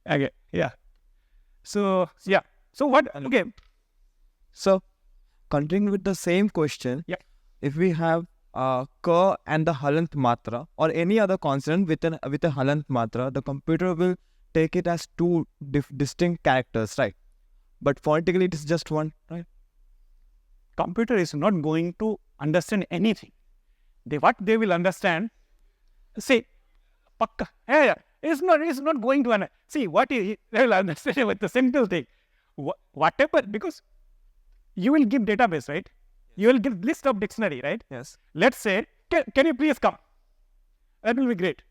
[SPEAKER 1] Okay, yeah. So, yeah. So what, okay.
[SPEAKER 8] So, continuing with the same question,
[SPEAKER 1] Yeah.
[SPEAKER 8] if we have ka and the halant matra or any other consonant with a halant matra, the computer will take it as two distinct characters, right? But phonetically, it is just one, right?
[SPEAKER 1] Computer is not going to understand anything. What they will understand, see, pakka, yeah, it's not going to understand. See, they will understand with the simple thing. Whatever, because you will give database, right? You will give list of dictionary, right?
[SPEAKER 8] Yes.
[SPEAKER 1] Let's say, can you please come? That will be great.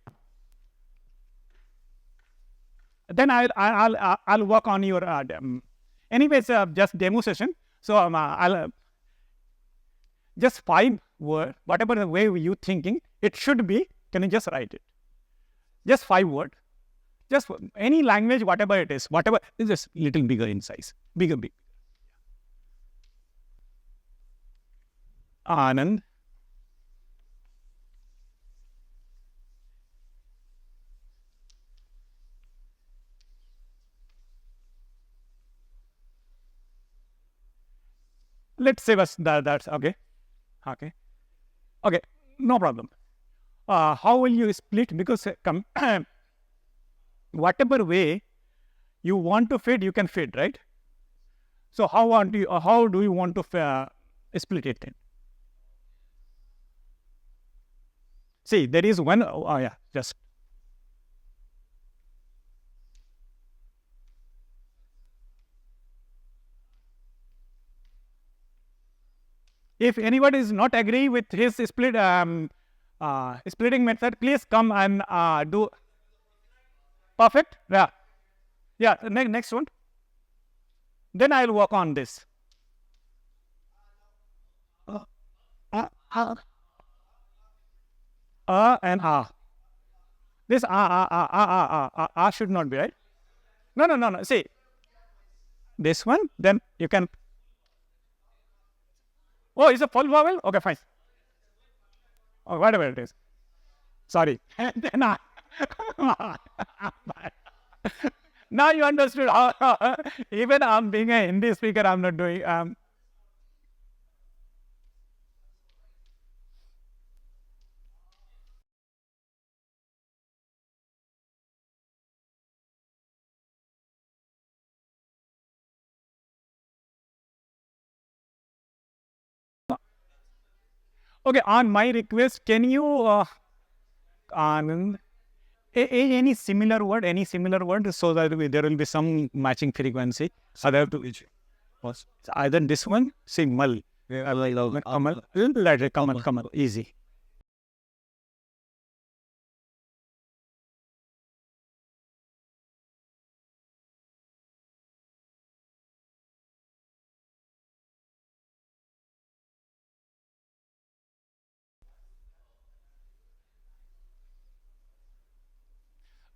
[SPEAKER 1] Then I'll work on your anyways, just demo session. So I'll just 5 word, whatever the way you thinking, it should be. Can you just write it? Just 5 word. Just any language, whatever it is, whatever is just little bigger in size, bigger. Anand. Let's say that's okay. Okay, no problem. How will you split? Because whatever way you want to fit, you can fit, right? So how do you want to split it then? See, there is one. Oh yeah, just. If anybody is not agree with his splitting method, please come and do. Perfect. Yeah. Next one. Then I will work on this. And this should not be right. No. See, this one. Then you can. Oh, it's a full vowel? Okay, fine. Oh, whatever it is. Sorry. Then now you understood how even I'm being a Hindi speaker, I'm not doing. Okay, on my request, can you Anand, any similar word, so that there will be some matching frequency. Other to which was either this one, say mal, kamal, kamal, easy.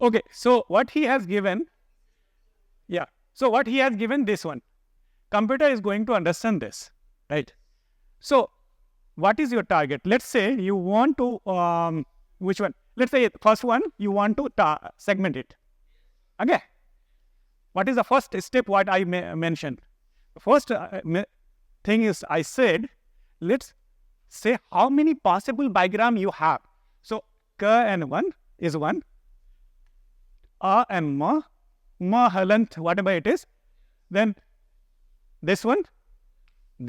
[SPEAKER 1] Okay, so what he has given, this one, computer is going to understand this, right? So what is your target? Let's say you want to, which one? Let's say first one, you want to segment it. Okay. What is the first step what I mentioned? The first thing is I said, let's say how many possible bigram you have. So ka and 1 is 1. And ma halant, whatever it is. Then this one.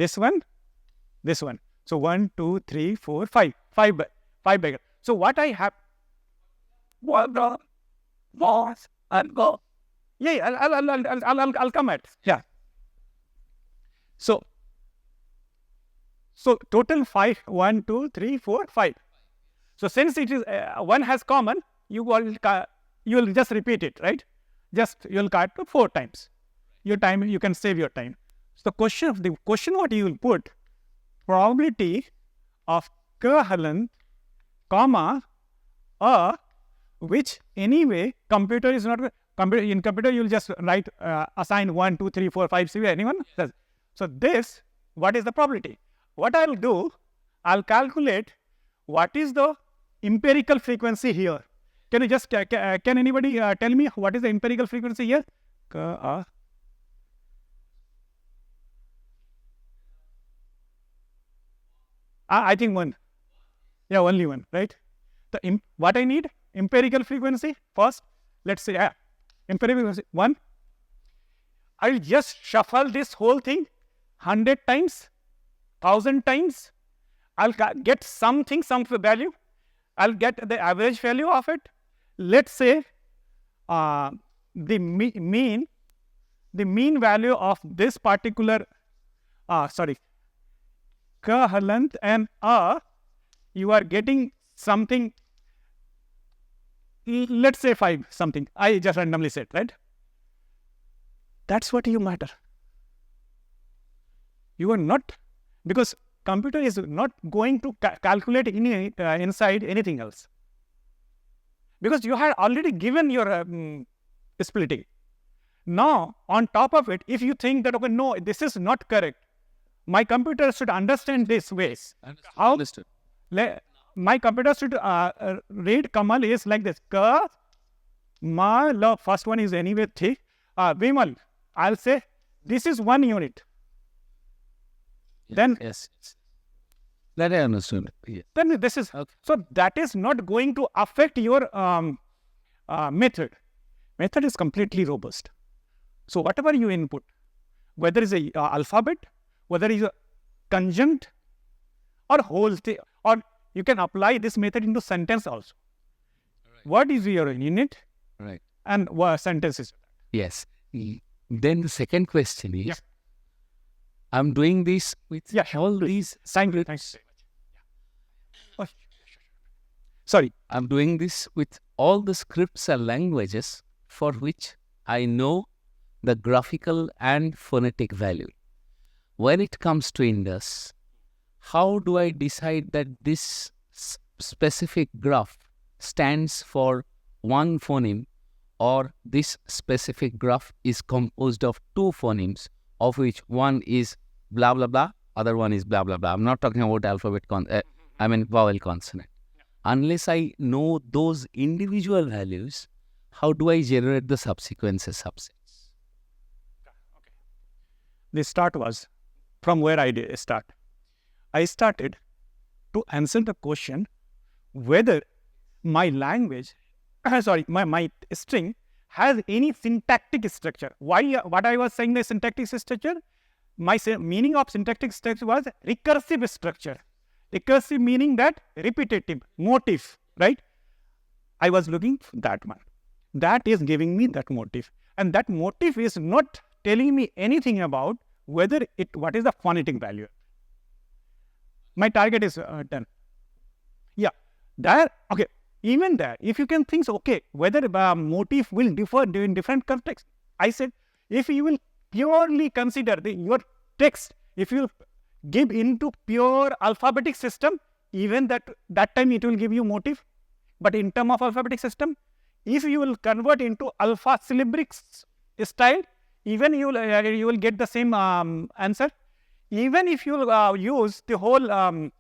[SPEAKER 1] So 1, 2, 3, 4, 5. 5 bigram. So what I have. And go. Yeah, I'll come at. Yeah. So total 5. 1, 2, 3, 4, 5. So since it is 1 has common, you will just repeat it, right? You will cut to 4 times. Your time, you can save your time. So the question what you will put, probability of ka halant, comma, which anyway computer is not. In computer, you will just write, assign 1, 2, 3, 4, 5, 6, anyone does. So this, what is the probability? What I will do, I'll calculate what is the empirical frequency here. Can you just, can anybody tell me what is the empirical frequency here? I think one. Yeah, only one, right? What I need? Empirical frequency first. Let's say empirical frequency 1. I'll just shuffle this whole thing 100 times, 1000 times. I'll get something, some value. I'll get the average value of it. Let's say the mean value of this particular, length and you are getting something, let's say 5 something. I just randomly said, right? That's what you matter. You are not, because computer is not going to calculate any inside anything else. Because you had already given your splitting. Now, on top of it, if you think that, okay, no, this is not correct, my computer should understand this ways.
[SPEAKER 2] Understood.
[SPEAKER 1] My computer should read Kamal is like this. Ma, first one is anyway thick. Vimal, I'll say this is 1 unit. Then
[SPEAKER 2] Yes. That I understood. Yeah.
[SPEAKER 1] then this is,
[SPEAKER 2] Okay.
[SPEAKER 1] so that is not going to affect your method. Method is completely robust. So whatever you input, whether it's a alphabet, whether it's a conjunct or whole thing, or you can apply this method into sentence also. What is your unit
[SPEAKER 2] Right.
[SPEAKER 1] and what sentence is?
[SPEAKER 2] Yes. Then the second question is,
[SPEAKER 1] Yeah.
[SPEAKER 2] I'm doing this with
[SPEAKER 1] Yeah,
[SPEAKER 2] all these
[SPEAKER 1] Thanks very much. Oh, sorry.
[SPEAKER 2] I'm doing this with all the scripts and languages for which I know the graphical and phonetic value. When it comes to Indus, how do I decide that this specific graph stands for one phoneme, or this specific graph is composed of 2 phonemes, of which one is blah blah blah, other one is blah blah blah. I'm not talking about alphabet vowel consonant. Unless I know those individual values, how do I generate the subsequences subsets?
[SPEAKER 1] The start was from where I did start. I started to answer the question whether my language, my string has any syntactic structure. What I was saying the syntactic structure? My meaning of syntactic structure was recursive structure. Recursive meaning that repetitive, motif, right? I was looking for that one. That is giving me that motif. And that motif is not telling me anything about what is the phonetic value. My target is done. Yeah, there, okay. Even there, if you can think, okay, whether motif will differ in different contexts. I said, if you will purely consider your text, if you give into pure alphabetic system, even that time it will give you motif. But in terms of alphabetic system, if you will convert into alpha syllabic style, even you will get the same answer. Even if you use the whole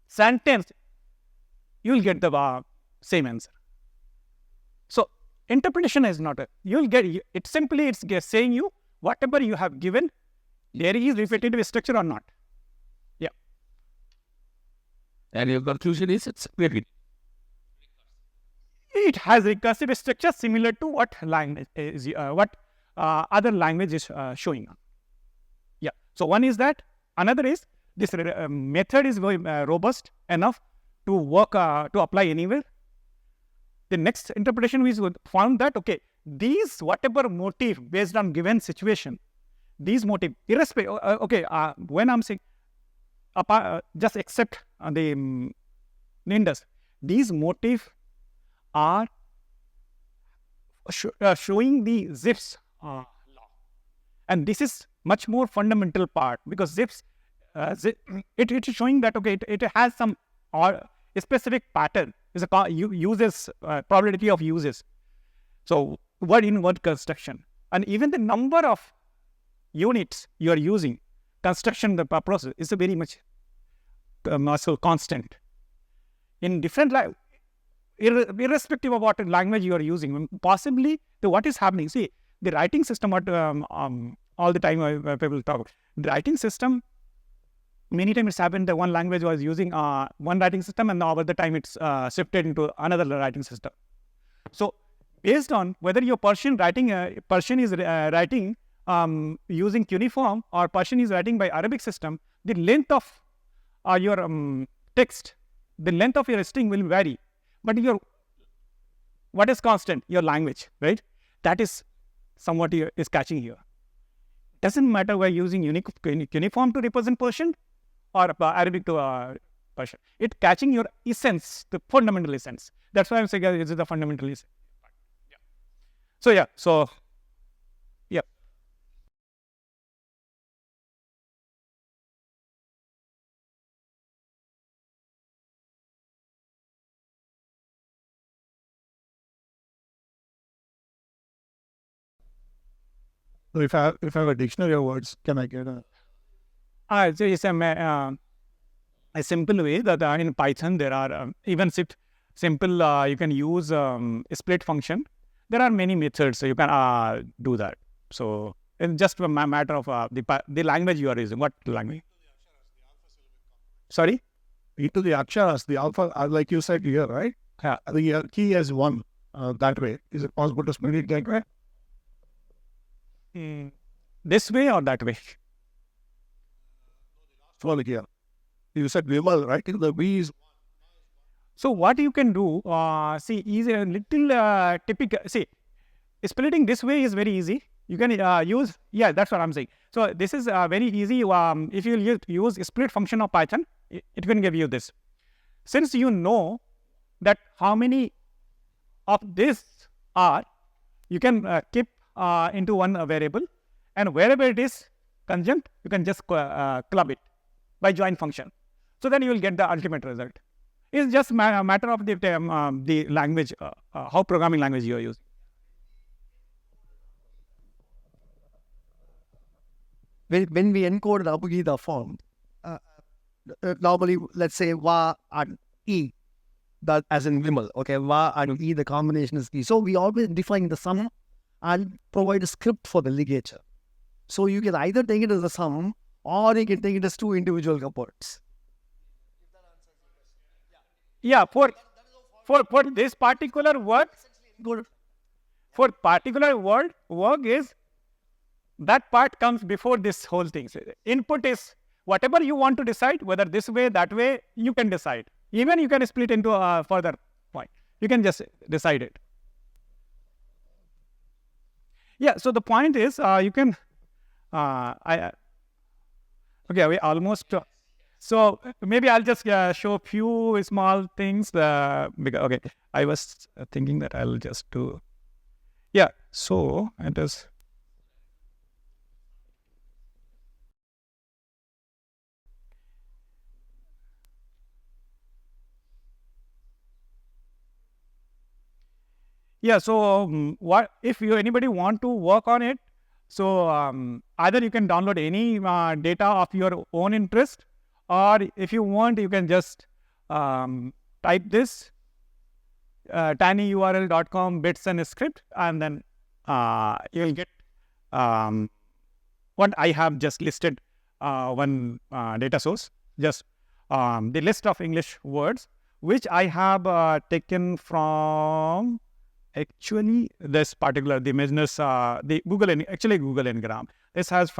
[SPEAKER 1] sentence, you will get the same answer. So interpretation is not you will get it. Simply it's saying you whatever you have given, there is repetitive structure or not. Yeah.
[SPEAKER 2] And your conclusion is it's very
[SPEAKER 1] It has recursive structure similar to what language is other language is showing. Yeah. So one is that. Another is this method is very robust enough to work to apply anywhere. The next interpretation we found that okay, these whatever motif based on given situation, these motif irrespective. When I'm saying just accept the Indus, these motif are showing the Zipf's law, and this is much more fundamental part because Zipf's it is showing that okay, it has some or a specific pattern is a uses probability of uses. So word in word construction, and even the number of units you are using construction the process is a very much muscle constant. in different irrespective of what language you are using. Possibly, what is happening? See, the writing system. What all the time people talk. The writing system. Many times it's happened that one language was using one writing system, and now over the time it's shifted into another writing system. So, based on whether your Persian is writing using cuneiform or Persian is writing by Arabic system, the length of your text, the length of your string will vary. But what is constant? Your language, right? That is somewhat is catching here. Doesn't matter whether using cuneiform to represent Persian or Arabic to Persian. It's catching your essence, the fundamental essence. That's why I'm saying this is the fundamental essence. Yeah. So yeah. So yeah.
[SPEAKER 7] So if I have a dictionary of words, can I get a?
[SPEAKER 1] So it's a simple way that in Python there are even simple you can use split function. There are many methods, so you can do that. So it's just a matter of the language you are using. What language? Sorry?
[SPEAKER 7] Into the aksharas, the alpha, like you said here, right?
[SPEAKER 1] Yeah.
[SPEAKER 7] The key as one that way. Is it possible to split it that way?
[SPEAKER 1] This way or that way?
[SPEAKER 7] Follow here. You said Vimal, right? The V is.
[SPEAKER 1] So what you can do, see, is a little typical. See, splitting this way is very easy. You can use, yeah, that's what I'm saying. So this is very easy. If you use split function of Python, it can give you this. Since you know that how many of this are, you can keep into one variable, and wherever it is conjunct, you can just club it by join function. So then you will get the ultimate result. It's just a matter of the language, how programming language you are using.
[SPEAKER 9] When we encode the Abugida form, normally, let's say Va and E, that as in Vimal, okay, Va and E, the combination is E. So we always define the sum and provide a script for the ligature. So you can either take it as a sum or you can take it as two individual components.
[SPEAKER 1] Yeah, for this particular word, for particular word, work is that part comes before this whole thing. So input is whatever you want to decide, whether this way, that way, you can decide. Even you can split into a further point. You can just decide it. Yeah, so the point is you can, okay, we almost, so maybe I'll just show a few small things. Okay, I was thinking that I'll just do, yeah, so it is. Yeah, so what if anybody want to work on it? So either you can download any data of your own interest, or if you want, you can just type this tinyurl.com bits and script, and then you will get what I have just listed one data source, just the list of English words, which I have taken from. Actually, this particular, the Measner's, the Google Ngram. This has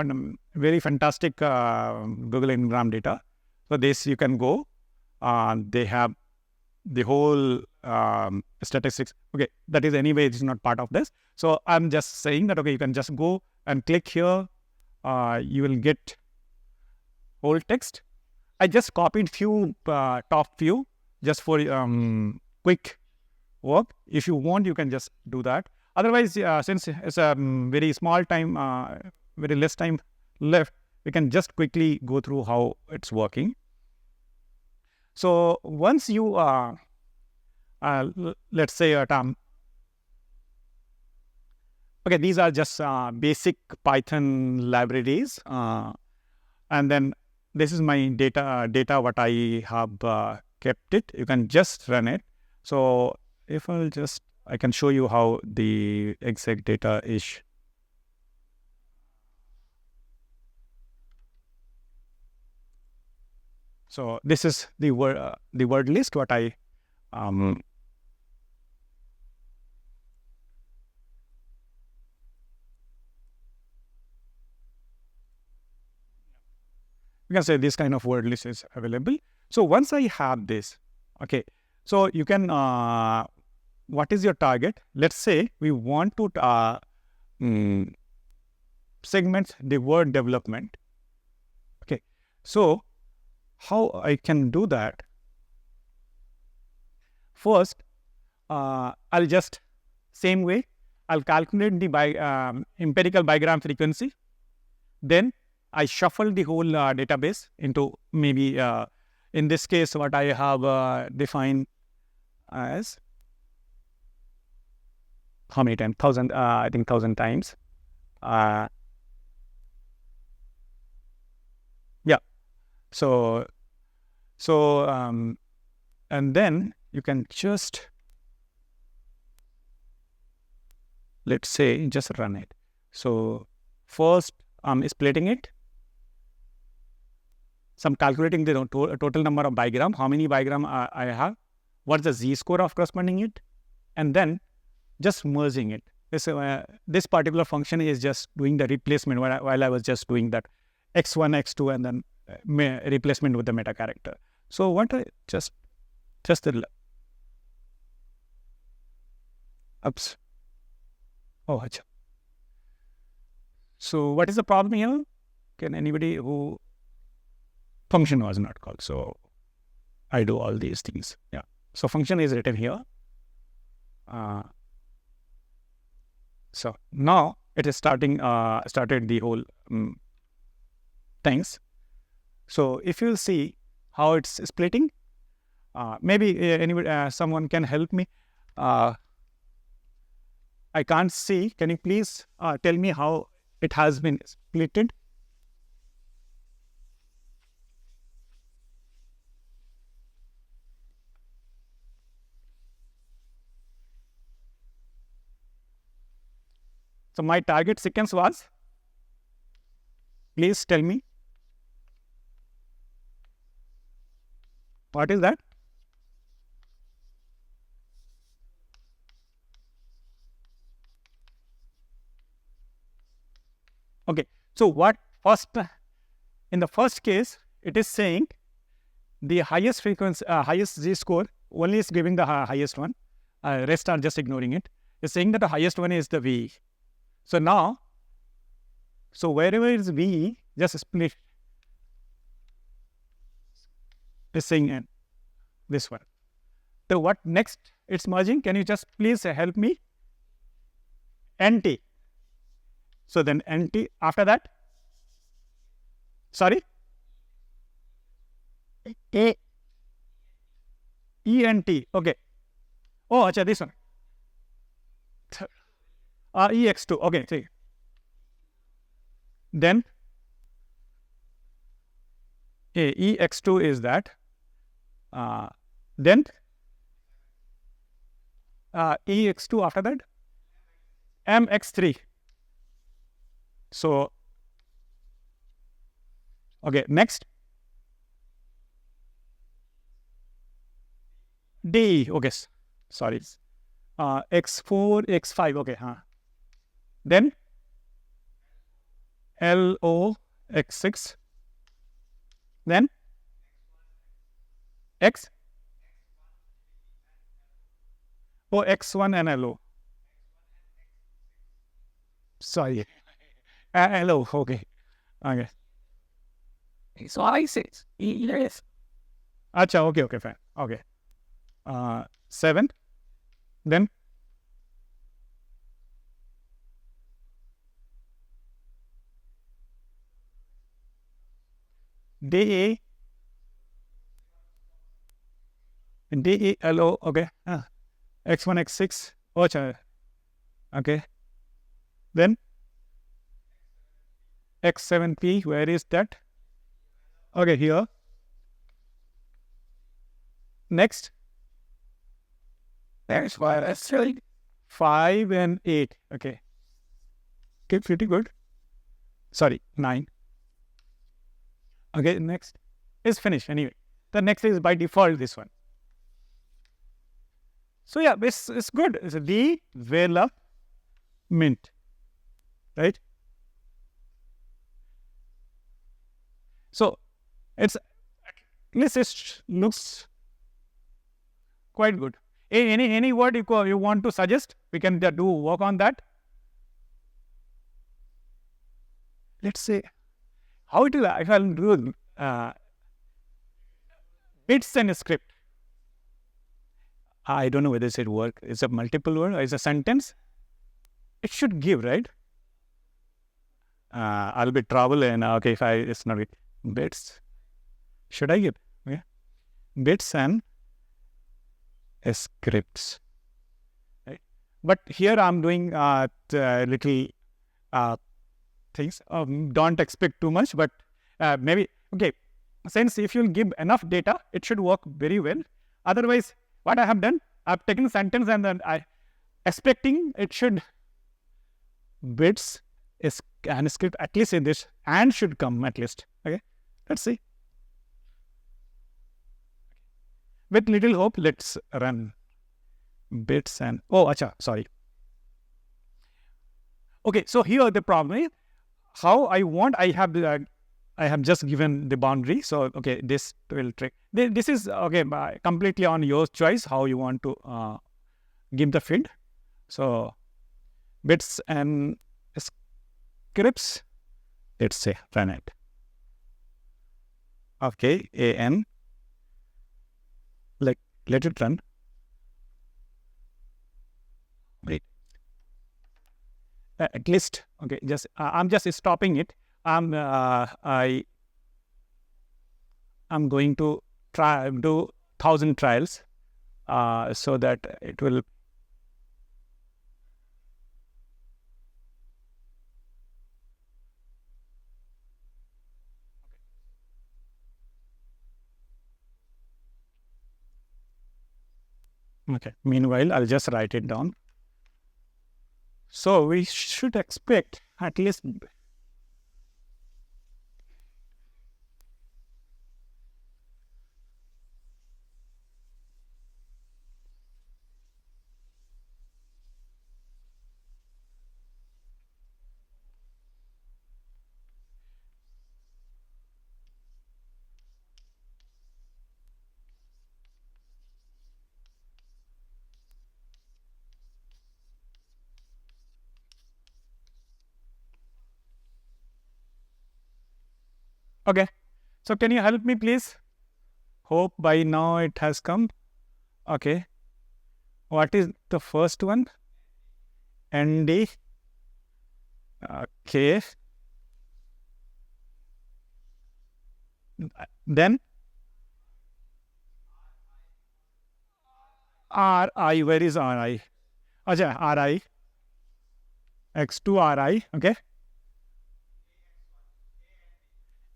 [SPEAKER 1] very fantastic Google Ngram data. So this you can go. They have the whole statistics. Okay, that is anyway, it's not part of this. So I'm just saying that, okay, you can just go and click here. You will get whole text. I just copied few top few just for quick work. If you want, you can just do that. Otherwise, since it's a very small time, very less time left, we can just quickly go through how it's working. So once you, let's say okay, these are just basic Python libraries, and then this is my data what I have kept it, you can just run it. So if I can show you how the exact data is. So this is the word list what I you can say this kind of word list is available. So once I have this, okay, so you can what is your target? Let's say we want to segment the word development. Okay, so how I can do that? First, I'll just same way I'll calculate the empirical bigram frequency. Then I shuffle the whole database into maybe in this case what I have defined as how many times? 1,000. I think 1,000 times. Yeah. So and then you can just let's say just run it. So first I'm splitting it. So I'm calculating the total number of bigram, how many bigram I have, what's the z-score of corresponding it, and then just merging it. This particular function is just doing the replacement while I was just doing that x1, x2, and then replacement with the meta character. So what I just the oops. Oh, acha. So what is the problem here? Can anybody who function was not called? So I do all these things. Yeah. So function is written here. So now it is started the whole things. So if you see how it's splitting, maybe anybody, someone can help me. I can't see. Can you please tell me how it has been splitted? So my target sequence was, please tell me, what is that? Okay, so what first, in the first case, it is saying the highest frequency, highest z-score only is giving the highest one, rest are just ignoring it. It's saying that the highest one is the V. So now, so wherever is V, just split, is saying this one. So what next it's merging? Can you just please help me? NT. So then NT after that? Sorry? ENT. Okay. Oh, acha, this one. EX2. Okay, see. Then EX2 is that. Then EX2 after that? MX3. So, okay, next. D. Okay, sorry. X4, X5. Okay, Then LO, X6. Then X. Oh, X1 and LO. Sorry. LO, okay. Okay.
[SPEAKER 2] So I say, yes.
[SPEAKER 1] Acha, okay, fine. Okay. 7. Then DA. DALO, okay. X1, X6. Oh, okay. Then X7P, where is that? Okay, here. Next. That's why that's right. 5 and 8. Okay. Okay, pretty good. Sorry, 9. Okay, next is finished anyway. The next is by default this one. So yeah, this is good. It's a development, right? So it's at least it looks quite good. Any word you want to suggest? We can do work on that. Let's say how it will. If I'll do bits and script. I don't know whether it work. It's a multiple word or it's a sentence. It should give, right? I'll be trouble and okay if it's not it. Bits. Should I give? Yeah. Bits and scripts. Right. But here I'm doing little things. Don't expect too much, but maybe okay. Since if you'll give enough data, it should work very well. Otherwise, what I have done, I've taken a sentence and then I expecting it should bits is and script at least in this and should come at least. Okay, let's see. With little hope, let's run bits and sorry. Okay, so here the problem is how I want. I have just given the boundary. So okay, this will trick. This is okay, completely on your choice how you want to give the field. So bits and scripts. Let's say run it. Okay, an. Let it run. Wait. At least okay. Just I'm just stopping it. I'm going to do 1,000 trials so that it will. Okay. Meanwhile, I'll just write it down. So we should expect at least. Okay. So can you help me, please? Hope by now it has come. Okay. What is the first one? ND. Okay. Then RI. Where is RI? Acha, RI. X2 RI. Okay.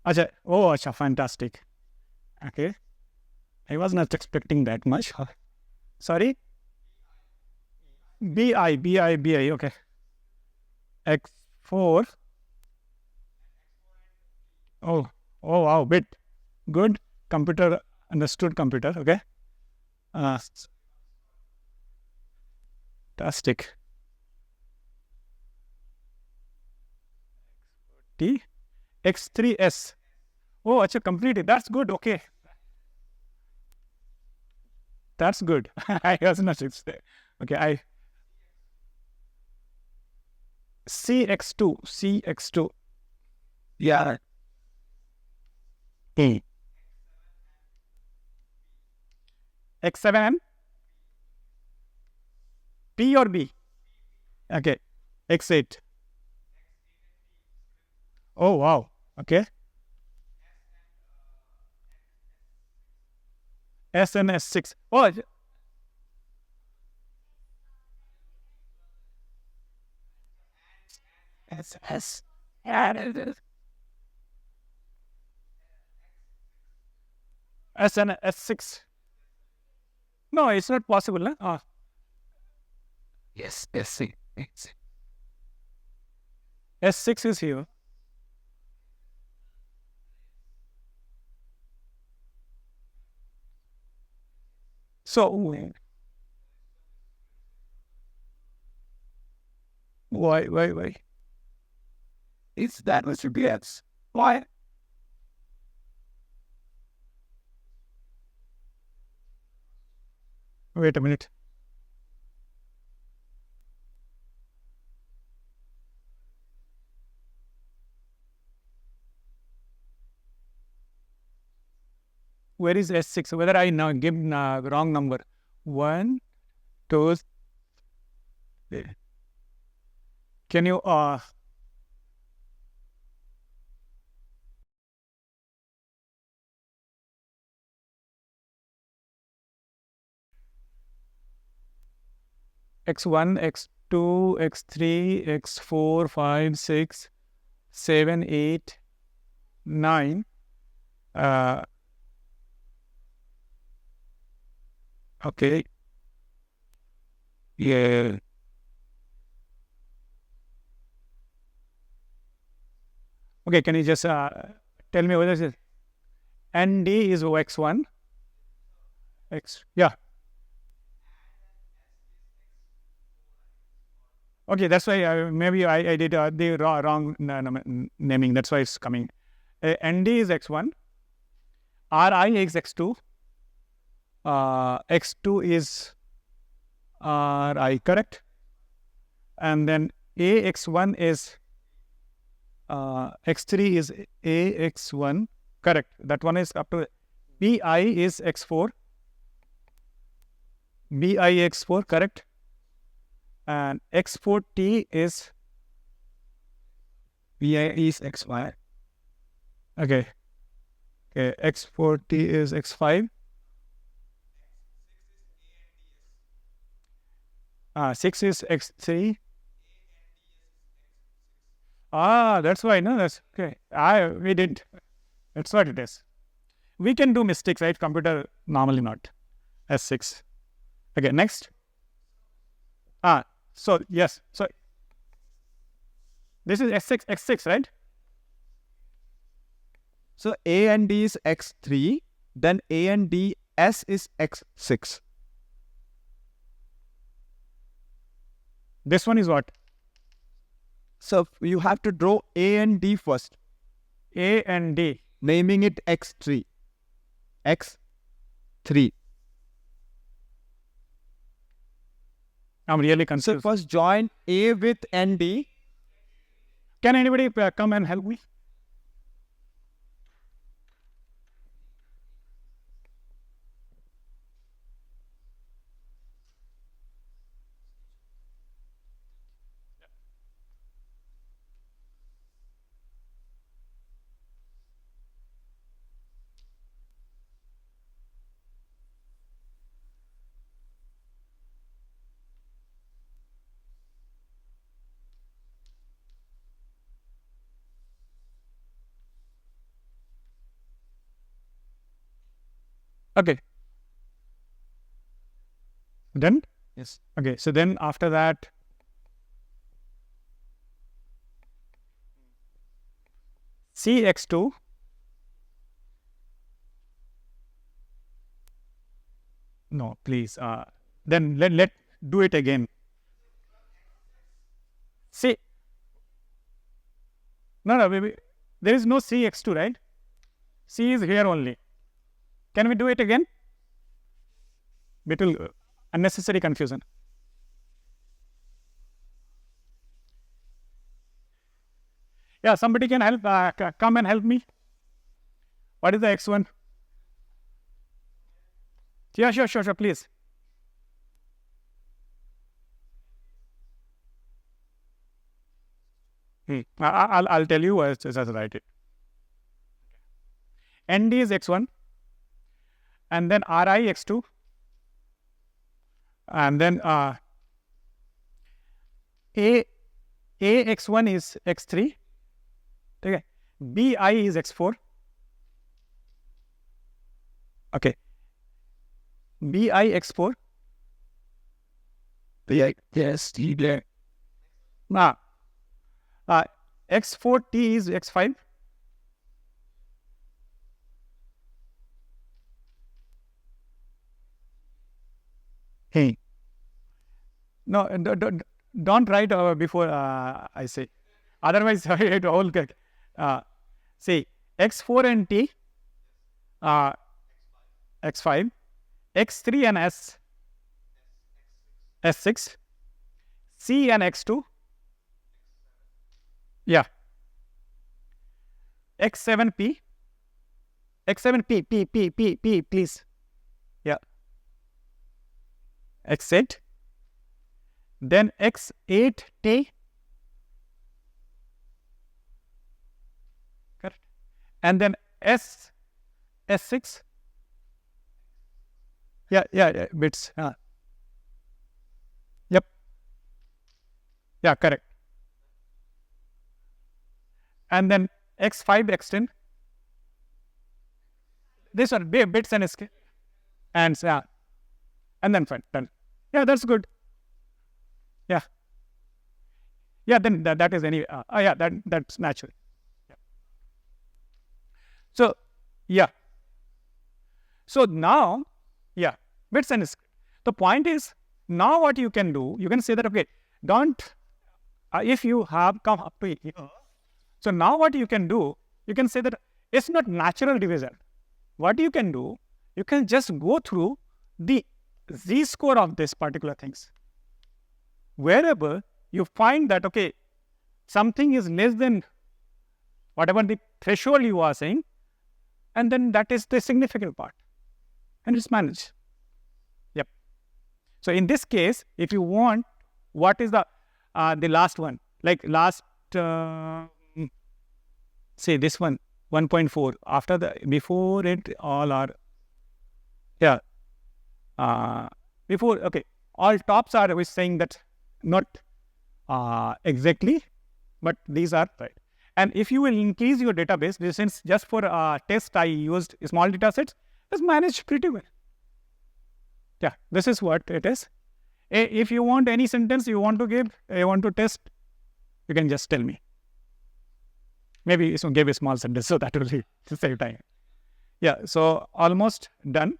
[SPEAKER 1] Acha. Oh, acha, fantastic. Okay. I was not expecting that much. Sorry. BI. Okay. X4. Oh, wow. Bit. Good. Computer. Understood computer. Okay. Fantastic. T. X3S. Oh, acha, completed. That's good. Okay. That's good. I was not expecting. Okay. CX2. Yeah. X7 and P or B? Okay. X8. Oh, wow. Okay. S and S6. Oh, S. S and S6. No, it's not possible. Huh?
[SPEAKER 2] Yes, yes, see.
[SPEAKER 1] S6 is here. So, why?
[SPEAKER 2] It's that what you get. Why?
[SPEAKER 1] Wait a minute. Where is S6? Whether I now give the wrong number. 1, 2. Can you X1, X2, X3, X4, 5, 6, 7, 8, 9. Okay. Yeah. Okay, can you just tell me whether this ND is X1? Yeah. Okay, that's why maybe I did the wrong naming. That's why it's coming. ND is X1. RI is X2. X2 is RI, correct? And then AX1 is X3 is AX1, correct? That one is up to BI is X4. BI X4, correct? And X4T is BI is X5. Okay. Okay. X4T is X5. 6 is X3. That's why, no, that's okay. We didn't. That's what it is. We can do mistakes, right? Computer normally not. S6. Okay, next. So yes. So this is X6, right?
[SPEAKER 8] So A and D is X3, then A and D S is X6.
[SPEAKER 1] This one is what?
[SPEAKER 8] So you have to draw A and D first,
[SPEAKER 1] A and D.
[SPEAKER 8] naming it X3. X3.
[SPEAKER 1] I'm really
[SPEAKER 8] So
[SPEAKER 1] confused.
[SPEAKER 8] first join A with ND.
[SPEAKER 1] Can anybody come and help me? Okay. Done?
[SPEAKER 8] Yes.
[SPEAKER 1] Okay, so then after that, CX2. No, please. Then let do it again. See. No, baby. There is no CX2, right? C is here only. Can we do it again? Little unnecessary confusion. Yeah, somebody can help. Come and help me. What is the X1? Yeah, sure, please. I'll tell you as I write it. ND is X1, and then RI X2, and then AX1 is X3. Okay. BI is X4. Okay. bi x4.
[SPEAKER 5] Yes.
[SPEAKER 1] Ah, x4t is x5. Hey. No, don't write before I say. Otherwise, it all get. See, x4 and t, x5, x3 and s6, c and x2, yeah, x7p, p, please, yeah, x8, then x8t, correct, and then s6, yeah, bits, yep, yeah, correct, and then x5 x10, this one bits and sk, and yeah, and then fine, done, yeah, that's good, yeah, then that is any, yeah, that's natural, yeah. So yeah, so now, yeah, bits and sk. The point is, now what you can do, you can say that, okay, don't, if you have come up to here, so now what you can do, you can say that it's not natural division. What you can do, you can just go through the z-score of this particular things. Wherever you find that, okay, something is less than whatever the threshold you are saying, and then that is the significant part, and it's managed. Yep. So in this case, if you want, what is the last one? Like last, say this one, 1.4. After the, before it, all are, yeah. Before, okay, all tops are always saying that not exactly, but these are right. And if you will increase your database, since just for test I used small data sets, it's managed pretty well. Yeah, this is what it is. If you want any sentence you want to give, you want to test, you can just tell me. Maybe give a small sentence, so that will save time. Yeah, so almost done.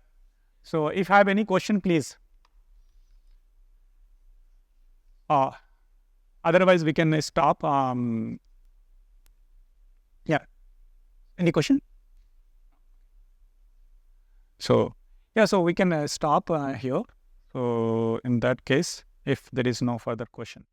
[SPEAKER 1] So if I have any question, please. Otherwise, we can stop. Yeah. Any question? So, yeah, so we can stop here. So, in that case, if there is no further question.